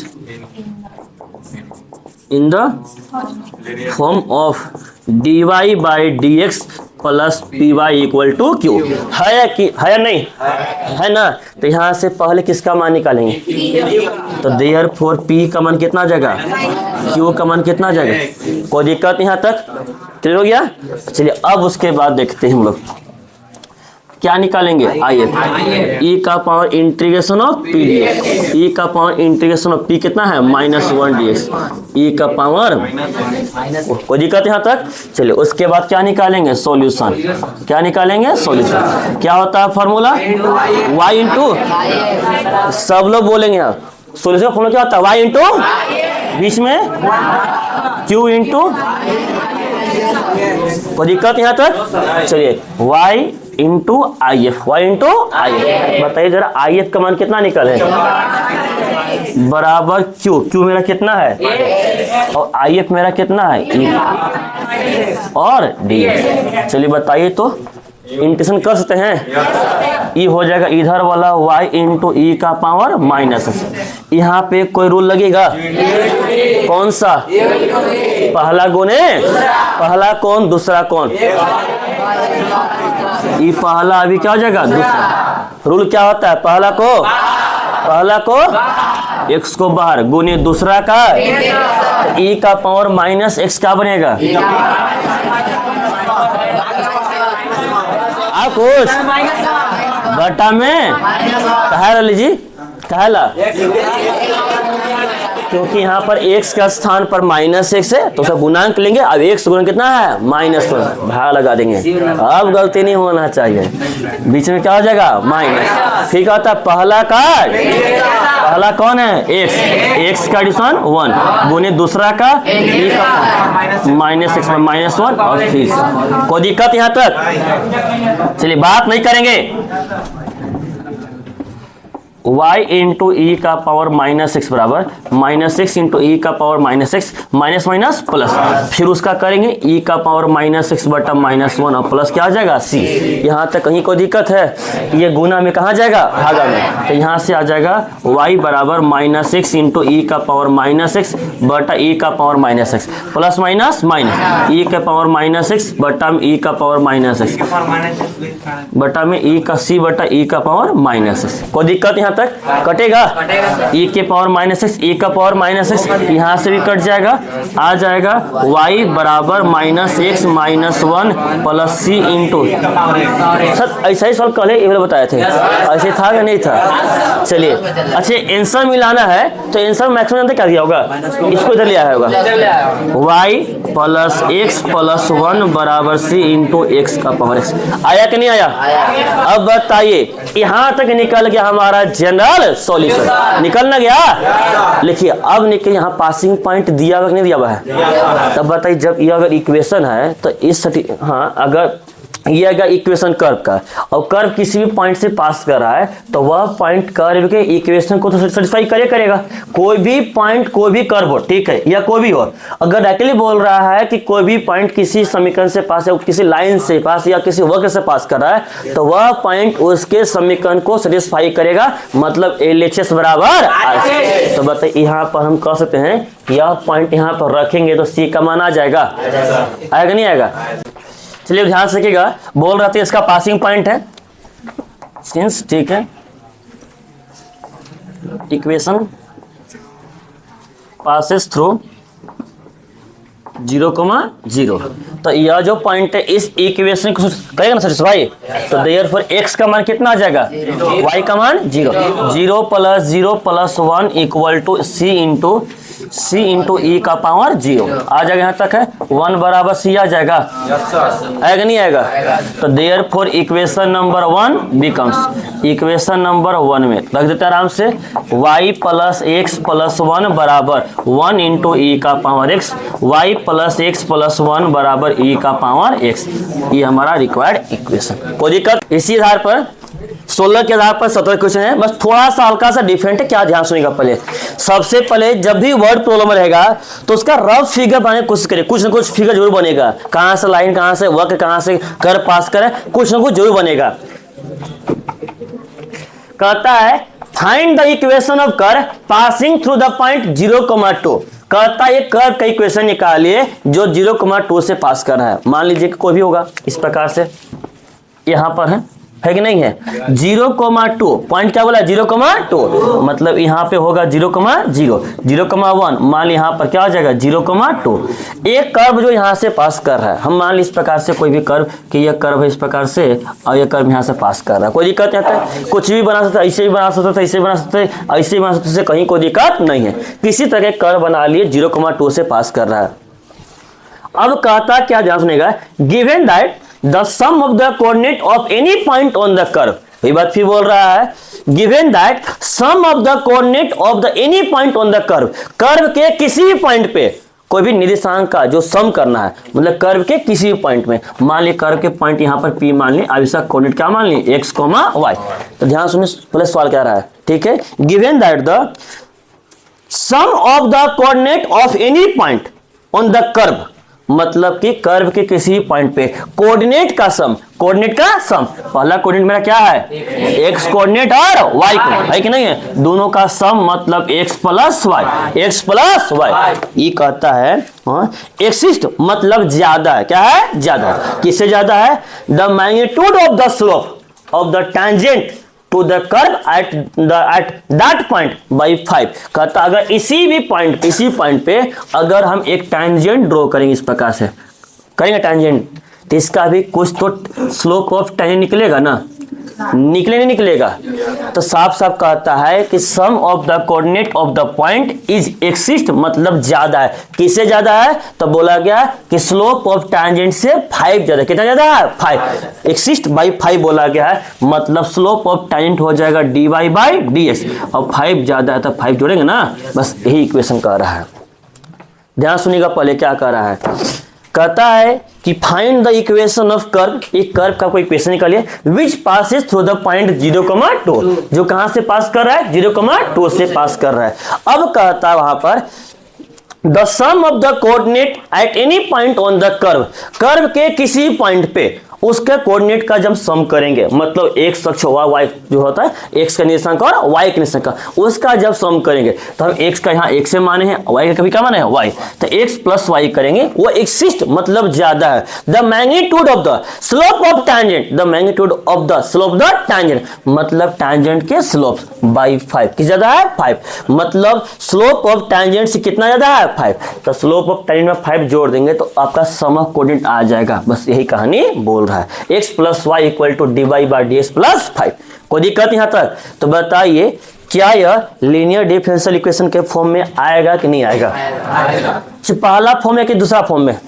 in the form of dy by dx plus p y equal to q. है कि है या नहीं? है ना? तो यहाँ से पहले किसका मान निकालेंगे? तो देयरफॉर पी का मान कितना आ जाएगा? क्यू का मान कितना आ जाएगा? कोई दिक्कत यहाँ तक? क्लियर हो गया? चलिए अब उसके बाद देखते हैं हम लोग क्या निकालेंगे। आई एफ ई का power integration of p d x. E का पावर इंटीग्रेशन ऑफ पी कितना है? -1 डी एक्स। ई का पावर, कोई दिक्कत यहाँ तक? चलिए उसके बाद क्या निकालेंगे? सॉल्यूशन। क्या निकालेंगे? सॉल्यूशन। क्या होता है फॉर्मूला? y इंटू, सब लोग बोलेंगे आप, सॉल्यूशन का फॉर्मूला क्या होता है? y इंटू बीच में q इंटू, कोई दिक्कत यहाँ तक? चलिए y into I F, y into I F. बताइए जरा आई एफ का मान कितना निकले? बराबर क्यू। क्यू मेरा कितना है? और आई एफ मेरा कितना है? ई और डी। चलिए बताइए तो इंटीग्रेशन कर सकते हैं? ई हो जाएगा इधर वाला y इंटू ई का पावर माइनस। यहाँ पे कोई रूल लगेगा? कौन सा? पहला गुणे पहला कौन, दूसरा कौन? ई पहला अभी क्या हो जाएगा? दूसरा। रूल क्या होता है? पहला को x को बाहर गुने दूसरा का, तो ई का पावर माइनस x क्या बनेगा? कुछ बटा में कहा लीजिए, कहला, क्योंकि यहाँ पर x का स्थान पर -x है तो उसका गुणांक लेंगे। अब x गुना कितना है? -1, भाग लगा देंगे। अब गलती नहीं होना चाहिए, बीच में क्या हो जाएगा? माइनस। ठीक होता है पहला पहला कौन है? x का एडिशन 1 गुने दूसरा का e का -x में -1 और फिर कोई दिक्कत यहाँ तक? चलिए बात नहीं करेंगे। y इंटू ई का पावर -x बराबर -x इंटू ई का power -x, minus minus plus, फिर उसका करेंगे e का पावर -x बटा -1 और प्लस क्या आ जाएगा? c। यहाँ तक कहीं कोई दिक्कत है? ये गुना में कहाँ जाएगा? भागा में। तो यहाँ से आ जाएगा y बराबर -x इंटू ई का पावर -x बटा ई का power -x plus minus minus e का पावर -x बटा में ई का पावर -x बटा में ई का c बटा ई का पावर -x। कोई दिक्कत यहाँ तक? कटेगा? e के पावर -x, e का पावर -x यहाँ से भी कट जाएगा। आ जाएगा y बराबर -x -1 plus c into, sir ऐसा ही सॉल्व कल ये बताए थे, ऐसे था या नहीं था? चलिए अच्छा आंसर मिलाना है तो आंसर मैक्सिमम जानते क्या दिया होगा? इसको इधर लिया होगा y प्लस x प्लस 1 बराबर c इंटू x का पावर x। आया कि नहीं आया? अब बताइए यहाँ तक निकल गया हमारा जनरल सॉल्यूशन। निकल ना गया? लिखिए अब निकल, यहाँ पासिंग पॉइंट दिया हुआ नहीं दिया हुआ है? तब बताइए जब ये अगर इक्वेशन है तो इस हाँ अगर ये अगर इक्वेशन कर्व का और कर्व किसी भी पॉइंट से पास कर रहा है तो वह पॉइंट कर्व के इक्वेशन को तो सेटिस्फाई करेगा। कोई भी पॉइंट कोई भी कर्व हो, ठीक है, या कोई भी हो, अगर डायरेक्टली बोल रहा है कि कोई भी पॉइंट किसी समीकरण से पास है, किसी लाइन से पास या किसी वक्र से पास कर रहा है तो वह पॉइंट उसके समीकरण को सेटिस्फाई करेगा, मतलब LHS बराबर। तो बताइए यहाँ पर हम कह सकते हैं यह पॉइंट यहाँ पर रखेंगे तो C का मान आ जाएगा? आएगा नहीं आएगा? चलिए ध्यान से रखिएगा, बोल रहे थे इसका पासिंग पॉइंट है सिंस, ठीक है, इक्वेशन पासेस थ्रू 0,0। तो यह जो पॉइंट है इस इक्वेशन को करेगा ना सेटिस्फाई, तो देयरफॉर x का मान कितना आ जाएगा? y का मान 0 plus 0 plus 1 equal to c into C into e का पावर 0 आ जाएगा, यहाँ तक है 1 बराबर सी आ जाएगा, आएगा नहीं आएगा? तो therefore equation number 1 becomes, equation number 1 में रख देते हैं आराम से, y प्लस एक्स प्लस 1 बराबर 1 इंटू ई का power x, y plus x plus 1 बराबर ई का पावर x, ये हमारा रिक्वायर्ड इक्वेशन। कोई दिक्कत? इसी आधार पर 16 के आधार पर 17 क्वेश्चन है, बस थोड़ा सा हल्का सा डिफरेंट है। क्या ध्यान सुनिएगा, पहले सबसे पहले जब भी वर्ड प्रॉब्लम रहेगा तो उसका रफ फिगर बनाने की कोशिश करिए, कुछ ना कुछ फिगर जरूर बनेगा, कहां से लाइन, कहां से वक्र, कहां से कर पास करे, कुछ ना कुछ जरूर बनेगा। कहता है फाइंड द इक्वेशन ऑफ कर पासिंग थ्रू द पॉइंट 0,2, कहता है ये कर्व का इक्वेशन निकालिए जो 0,2 से पास कर रहा है। मान लीजिए कि कोई भी होगा इस प्रकार से, यहां पर है कि नहीं है, 0,2 पॉइंट क्या बोला, 0,2 मतलब यहाँ पे होगा 0,0, 0,1 मान ली, यहाँ पर क्या हो जाएगा 0,2। एक कर्व जो यहाँ से पास कर रहा है, हम मान ली इस प्रकार से कोई भी कर्व कि यह कर्व है इस प्रकार से और यह कर्व यहाँ से पास कर रहा है, कोई दिक्कत नहीं है, कुछ भी बना सकते, ऐसे भी बना सकते, ऐसे भी बना सकते, ऐसे भी बना सकते, कहीं कोई दिक्कत नहीं है। किसी तरह कर्व बना लिए 0,2 से पास कर रहा है। अब कहता क्या, ध्यान सुनेगा, given that the sum of the coordinate of any point on the curve, वही बात फिर बोल रहा है, given that sum of the coordinate of the any point on the curve, curve के किसी भी पॉइंट पे कोई भी निर्देशांक का जो सम करना है, मतलब कर्व के किसी भी पॉइंट में, मान ली कर्व के पॉइंट यहाँ पर P मान ली, अब इसका कोऑर्डिनेट क्या मान ली, x, y। तो ध्यान सुनिए, पहले सवाल क्या रहा है, ठीक है, given that the sum of the coordinate of any point on the curve, मतलब कि कर्व के किसी पॉइंट पे कोऑर्डिनेट का सम, कोऑर्डिनेट का सम, पहला कोऑर्डिनेट मेरा क्या है, एक्स कोऑर्डिनेट और वाई कोऑर्डिनेट है कि नहीं है, दोनों का सम मतलब x plus y, x plus y. ये कहता है एक्सिस्ट मतलब ज्यादा है, क्या है, ज्यादा है, किससे ज्यादा है, the magnitude of the slope of the tangent to the curve at that point by 5। कहता अगर इसी भी पॉइंट पे, इसी पॉइंट पे अगर हम एक टैंजेंट ड्रॉ करेंगे, इस प्रकार से करेंगे टैंजेंट, तो इसका भी कुछ तो स्लोप ऑफ टैंजेंट निकलेगा ना, नहीं निकलेगा। तो साफ साफ कहता है कि sum of the coordinate of the point is exist मतलब ज्यादा है, किससे ज्यादा है, तो बोला गया कि स्लोप ऑफ टैंजेंट से 5 ज्यादा, कितना ज्यादा है, 5, एक्सिस्ट बाई 5 बोला गया है, मतलब स्लोप ऑफ टैंजेंट हो जाएगा dy बाई dx, और 5 ज्यादा है तो 5 जोड़ेंगे ना, बस यही इक्वेशन कह रहा है। ध्यान सुनिएगा, पहले क्या कह रहा है, कहता है कि find the equation of curve, एक कर्व का कोई इक्वेशन निकालिए विच पासेस थ्रू द पॉइंट 0,2, जो कहां से पास कर रहा है, 0,2 से पास कर रहा है। अब कहता है वहां पर the sum of the coordinate at any point on the curve, curve के किसी पॉइंट पे उसके कोऑर्डिनेट का जब सम करेंगे, मतलब x अक्ष y जो होता है x का निर्देशांक और y के निर्देशांक का, उसका जब सम करेंगे तो हम x का यहाँ x से माने हैं, y का कभी क्या माने हैं y, तो x प्लस y करेंगे, वो एक्सिस्ट मतलब ज्यादा है। The magnitude of the slope of tangent, the magnitude of the slope the tangent मतलब टैंजेंट के स्लोप बाई 5, किस ज्यादा है, 5, मतलब स्लोप ऑफ टैंजेंट से कितना ज्यादा है, 5, तो स्लोप ऑफ टैंजेंट में 5 जोड़ देंगे तो आपका सम ऑफ कोऑर्डिनेट आ जाएगा। बस यही कहानी बोल रहा है, x plus y equal to dy by dx plus 5। कोई दिक्कत यहां तक? तो बताइए क्या यह लीनियर डिफरेंशियल इक्वेशन के फॉर्म में आएगा कि नहीं आएगा? पहला फॉर्म है कि दूसरा फॉर्म में?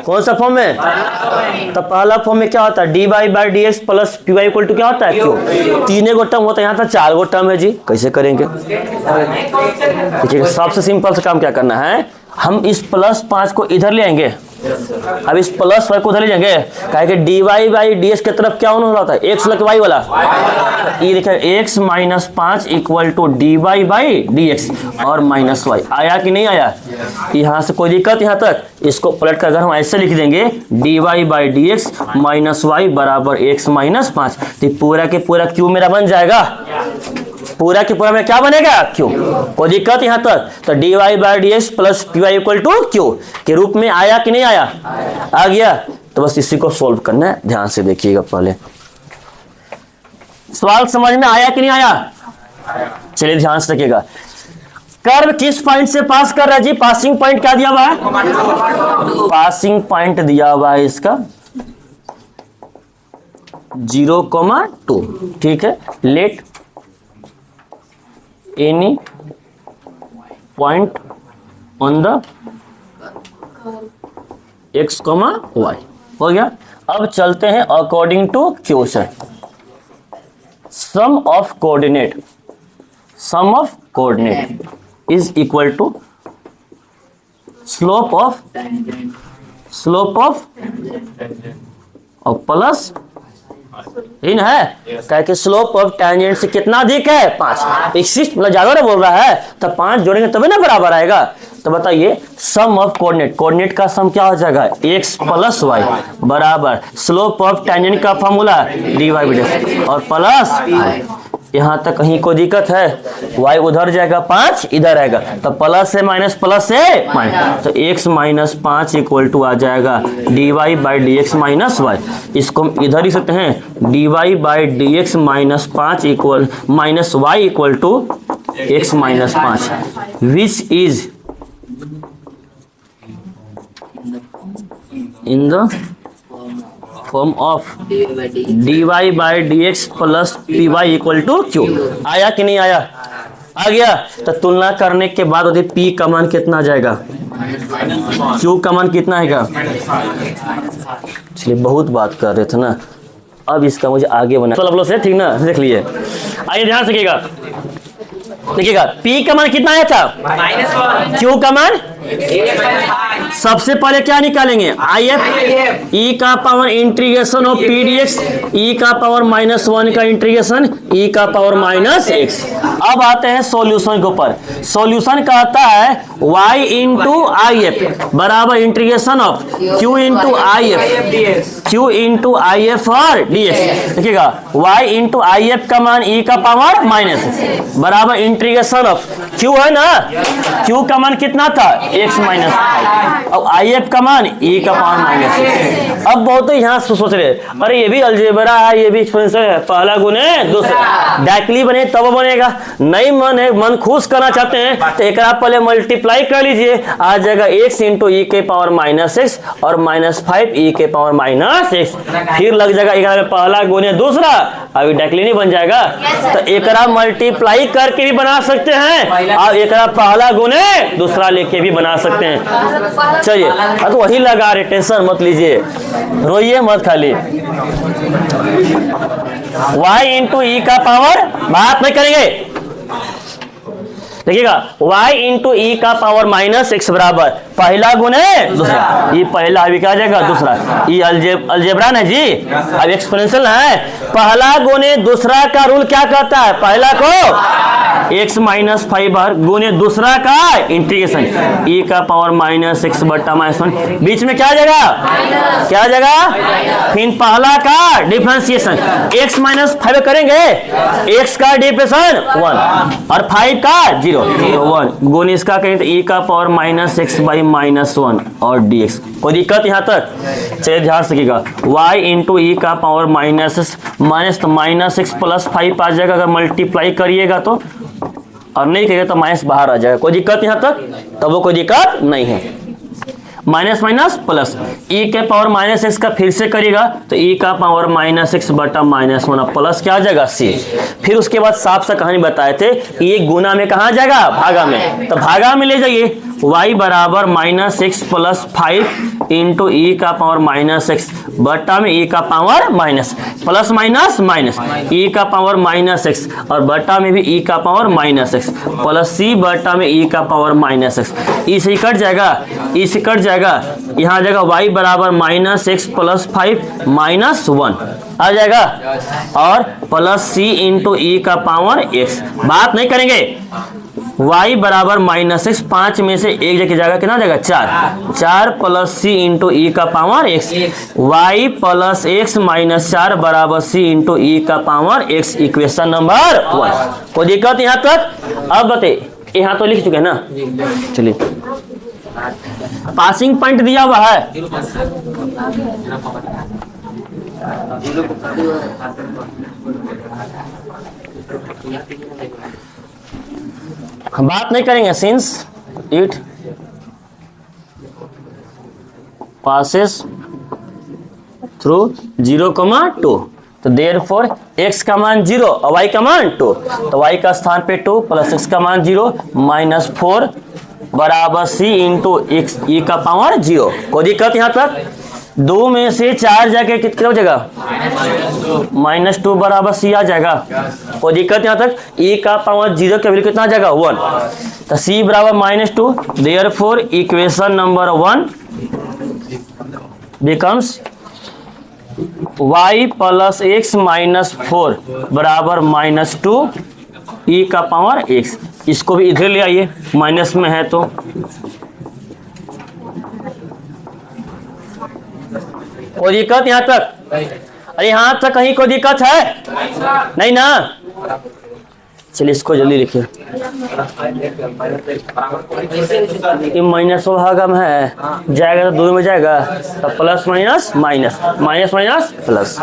कौन सा फॉर्म में? तो पहला फॉर्म में क्या होता है, dy by dx plus py equal to क्या होता है, q। 3 गो टर्म होता है, यहाँ था 4 गो टर्म है जी, कैसे करेंगे? देखिए सबसे सिंपल से काम क्या करना है, हम इस प्लस 5 को इधर ले आएंगे, अब इस प्लस वाई को उधर ले जाएंगे, कहे कि dy बाई dx की तरफ क्या होने वाला था, x लग y वाला, ये देखिए x minus 5 equal to dy by dx और माइनस y, आया कि नहीं आया? यहाँ से कोई दिक्कत यहाँ तक? इसको पलट कर अगर हम ऐसे लिख देंगे dy by dx minus y बराबर x माइनस 5, तो पूरा के पूरा q मेरा बन जाएगा, पूरा के पूरा में क्या बनेगा, q। कोई दिक्कत यहाँ तक? तो dy by dx plus py equal to q के रूप में आया कि नहीं आया? आ गया। तो बस इसी को सोल्व करना है, ध्यान से देखिएगा, पहले सवाल समझ में आया कि नहीं आया? चलिए ध्यान से देखिएगा, कर्व किस पॉइंट से पास कर रहा है जी? पासिंग पॉइंट क्या दिया हुआ है, पासिंग पॉइंट दिया हुआ है इसका 0,2, ठीक है। Let any point on the x, y। हो गया। अब चलते हैं according to question. Sum of coordinate is equal to slope of और प्लस इन है, क्या कि स्लोप ऑफ टेंजेंट से कितना अधिक है 5। एक्सिस्ट मतलब ज्यादा ना बोल रहा है, तो 5 जोड़ेंगे तभी ना बराबर आएगा। तो बताइए सम ऑफ कोऑर्डिनेट का सम क्या हो जाएगा x प्लस वाई बराबर स्लोप ऑफ टेंजेंट का फॉर्मूला dy बाई dx और प्लस यहाँ तक कहीं कोई दिक्कत है, y उधर जाएगा 5 इधर आएगा, तो प्लस से माइनस प्लस से माइनस, तो x माइनस 5 इक्वल टू आ जाएगा dy by dx minus y। इसको हम इधर ही सकते हैं dy by dx minus 5 equal minus y equal to x minus 5 which is in the form of dy by dx plus py equal to q। आया कि नहीं आया? आ गया। तो तुलना करने के बाद उधर p का मान कितना जाएगा, q का मान कितना आएगा। चलिए बहुत बात कर रहे थे ना, अब इसका मुझे आगे बना चलो से, ठीक ना। देख लिए, आइए ध्यान से देखिएगा p का मान कितना आया था, q का मान सबसे पहले क्या निकालेंगे IF e का power integration of p d x e का पावर -1 का इंटीग्रेशन e का पावर -x। अब आते हैं सॉल्यूशन के ऊपर। सॉल्यूशन कहता है y इंटू आई एफ बराबर integration of q into I F और dx। देखिएगा y इंटू आई एफ का मान e का पावर -x बराबर इंटीग्रेशन ऑफ q है ना, q का मान कितना था x माइनस 5 और आई एफ का मान e का पावर -6। अब बहुत यहाँ सोच रहे अरे ये भी अलजेब्रा है, ये भी एक्सपेंसिव है, पहला गुने दूसरा डायरेक्टली बने तब बनेगा। नहीं मन खुश करना चाहते हैं तो एक पहले मल्टीप्लाई कर लीजिए, आ जाएगा x इंटू ई के पावर -6 और -5 e के पावर -6। फिर लग जाएगा एक पहला गुने दूसरा, अभी डायरेक्टली नहीं बन जाएगा तो एक मल्टीप्लाई करके भी बना सकते हैं और एक पहला गुने दूसरा लेके भी बना सकते हैं। चलिए तो वही लगा रहे, टेंशन मत लीजिए, रोइए मत खाली। y इंटू ई का पावर बात नहीं करेंगे, देखिएगा y इंटू ई का पावर -x बराबर पहला गुने दूसरा, ये पहला अभी क्या जाएगा दूसरा, ये अलजेब्रा ना जी, अब एक्सपोनेंशियल है। पहला गुने दूसरा का रूल क्या कहता है, पहला को x माइनस 5 गुने दूसरा का इंटीग्रेशन e का पावर -x बटा -1, बीच में क्या जाएगा क्या जाएगा, फिर पहला का डिफरेंशिएशन x माइनस 5 करेंगे, x का डिफरेंशिएशन 1 और 5 का 0 1 गुने इसका करेंगे तो e का पावर -x बाई -1 और dx। कोई दिक्कत यहाँ तक? चलिए ध्यान रखिएगा y इंटू ई का पावर -x प्लस 5 आ जाएगा, अगर मल्टीप्लाई करिएगा तो, और नहीं करेगा तो माइनस बाहर आ जाएगा। कोई दिक्कत यहाँ तक? तब वो कोई दिक्कत नहीं है। माइनस माइनस प्लस e के पावर -x का फिर से करिएगा तो e का पावर -x बटा -1 प्लस क्या आ जाएगा c। फिर उसके बाद साफ सा कहानी बताए थे ये गुना में कहाँ जाएगा, भागा में, तो भागा में ले जाइए y बराबर -x प्लस 5 इंटू ई का पावर -x बटा में e का power minus plus minus minus e का पावर -x और बटा में भी e का पावर -x प्लस c बटा में e का पावर -x। ई से कट जाएगा, ई से कट जाएगा, यहाँ आ जाएगा y बराबर -x प्लस 5 -1 आ जाएगा और प्लस c इंटू ई का पावर x। बात नहीं करेंगे, y बराबर -x 5 में से एक जगह जाएगा कितना जाएगा 4 प्लस c इंटू ई का power x, y plus x minus 4 बराबर c इंटू ई का पावर x। Equation number 1। कोई दिक्कत यहाँ तक? अब बताइए, यहाँ तो लिख चुके हैं ना, चलिए पासिंग पॉइंट दिया हुआ है, हम बात नहीं करेंगे सिंस इट पासेस थ्रू 0,2 तो देयरफॉर x का मान 0 और y का मान 2, तो y का स्थान पे 2 प्लस x का मान 0 -4 बराबर सी इंटू एक्स ई का पावर 0। कोई दिक्कत यहाँ तक? 2 में से 4 जाके कितना हो जाएगा? -2 बराबर सी आ जाएगा। कोई दिक्कत यहाँ तक? ई का पावर 0 का वैल्यू कितना आ जाएगा? 1। तो सी बराबर -2, therefore equation number 1 becomes y plus x minus 4 बराबर -2 ई का पावर x। इसको भी इधर ले आइए, माइनस में है तो कोई दिक्कत यहाँ तक? अरे यहाँ तक कहीं कोई दिक्कत है? नहीं ना? चलिए इसको जल्दी लिखिए। ये माइनस भागम है, जाएगा तो 2 में जाएगा, तो plus minus minus minus minus plus.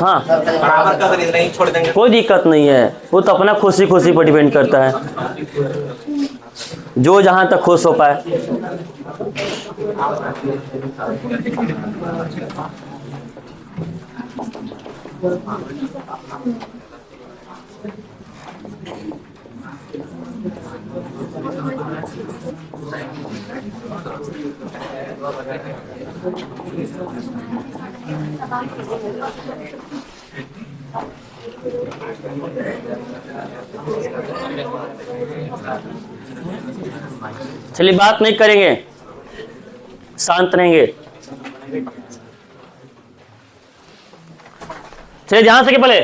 हाँ कोई दिक्कत नहीं है, वो तो अपना खुशी खुशी पर डिपेंड करता है, जो जहां तक खुश हो पाए। चलिए बात नहीं करेंगे, शांत रहेंगे। चलिए ध्यान से पहले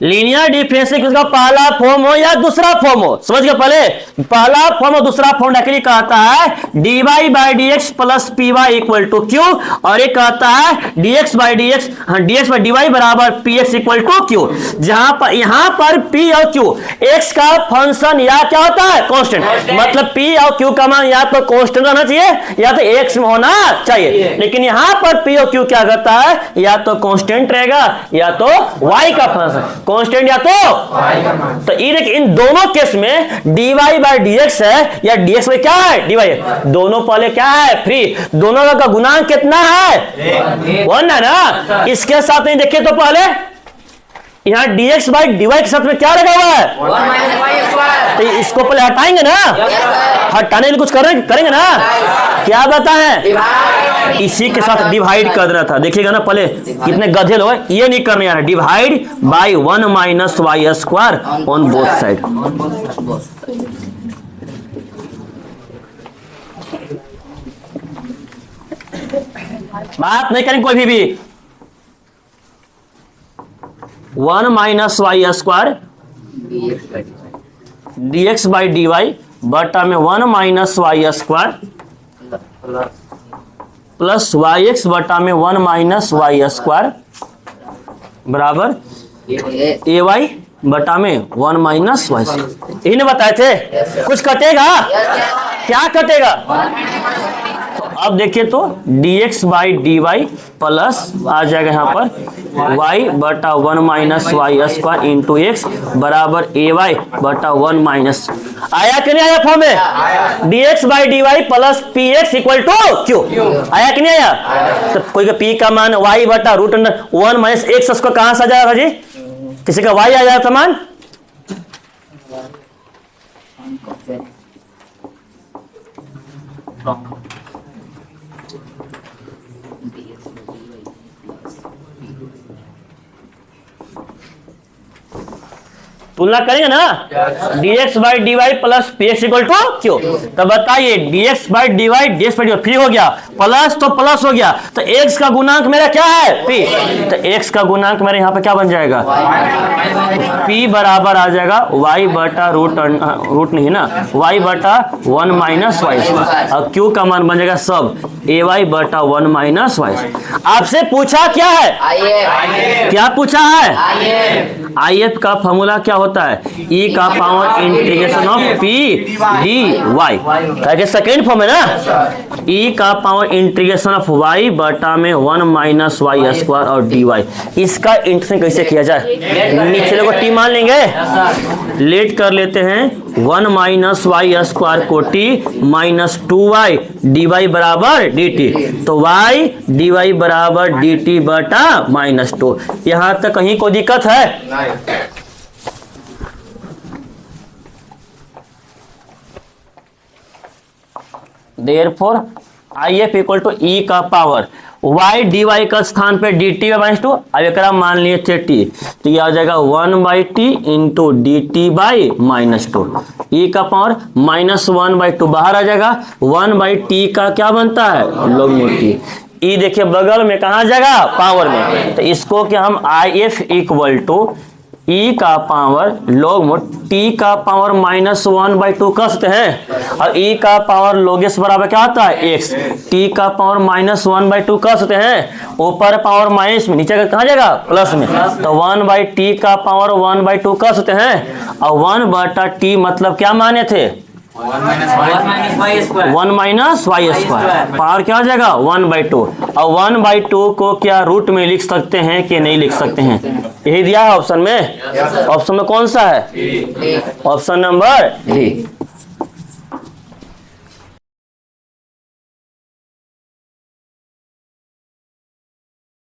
लीनियर डिफरेंशियल किसका पहला फॉर्म हो या दूसरा फॉर्म हो, समझ गए? पहले पहला फॉर्म और दूसरा फॉर्म डायरेक्टली कहता है dy by d x plus p y equal to q, और ये कहता है dx बाई dy बराबर p x equal to q. जहां पर यहां पर p और q x का फंक्शन या क्या होता है? कांस्टेंट। मतलब p और q का मान या तो कांस्टेंट रहना चाहिए या तो x में होना चाहिए, लेकिन यहां पर p और q क्या करता है? या तो कांस्टेंट रहेगा या तो y का फंक्शन। कांस्टेंट या तो ये देखिए, इन दोनों केस में dy बाई dx है या dx बाई क्या है? dy है। दोनों पहले क्या है? फ्री। दोनों का गुणांक कितना है? 1 है ना? इसके साथ नहीं देखे तो पहले यहाँ dx बाई dy के साथ में क्या लगा हुआ है? तो इसको पहले हटाएंगे ना? हटाने के लिए कुछ करेंगे ना? क्या बताएं? इसी के साथ डिवाइड कर देना था। देखिएगा ना पहले कितने गधे लोग, ये नहीं करने आ रहा। Divide by 1 minus y square on both side. बात नहीं करेंगे कोई भी 1 minus y square dx by dy बटा में 1 minus y square plus y x बटा में 1 माइनस वाई स्क्वायर बराबर ए वाई बटा में 1 माइनस वाई। यही ने बताए थे। कुछ कटेगा? क्या कटेगा? तो अब देखिए तो dx बाई dy प्लस आ जाएगा यहाँ पर y बटा 1 minus y square into x बराबर ए वाई बटा 1 माइनस। आया कि नहीं आया फॉर्म में? dx by dy plus p x equal to q. आया कि नहीं आया? तो कोई का p का मान y बटा रूट 1 माइनस एक्स, उसको कहां से आ जाएगा जी? किसी का y आ जाएगा मान तुलना करेंगे ना? dx by d y plus p x equal to q. तो बताइए dx by d y dx by d y free हो गया, प्लस तो प्लस हो गया, तो x का गुणांक मेरा क्या है? p। तो x का गुणांक मेरे यहाँ पे क्या बन जाएगा? p बराबर आ जाएगा y बटा रूट नहीं ना, y बटा 1 माइनस वाई, और q का मान बन जाएगा सब ए वाई बटा 1 माइनस वाई। आपसे पूछा क्या है? क्या पूछा है? IF का फॉर्मूला क्या होता है? E का power integration of P d y. Second form है ना? E का पावर इंटीग्रेशन ऑफ y बटा में 1 माइनस वाई स्क्वायर और डी वाई। इसका इंटीग्रेशन कैसे किया जाए? नीचे को t मान लेंगे, लेट कर लेते हैं 1 माइनस वाई स्क्वायर को t minus 2y d y बराबर डी टी। तो y डी वाई बराबर डी टी बटा माइनस 2। यहां तक कहीं कोई दिक्कत है? Therefore I F equal to e का पावर y dy का स्थान पे dt बाई -2, अब एक मान लिए थे t, तो ये आ जाएगा 1/t into D T by -2, e का पावर -1/2 बाहर आ जाएगा, 1/t का क्या बनता है लॉग t, e देखिए बगल में कहाँ जाएगा पावर में, तो इसको क्या हम आई एफ इक्वल टू ई का पावर लॉग मोड टी का पावर -1/2 कह सकते हैं, और ई का पावर लोगेस बराबर क्या होता है x, टी का पावर -1/2 कह सकते हैं, ऊपर पावर माइनस में, नीचे का कहाँ जाएगा प्लस में, तो 1/t का पावर 1/2 कह सकते हैं, और 1/t मतलब क्या माने थे 1 माइनस वाई स्क्वायर, पावर क्या हो जाएगा 1/2, और 1/2 को क्या रूट में लिख सकते हैं कि नहीं लिख सकते हैं, यही दिया है ऑप्शन में, ऑप्शन में कौन सा है ऑप्शन नंबर डी।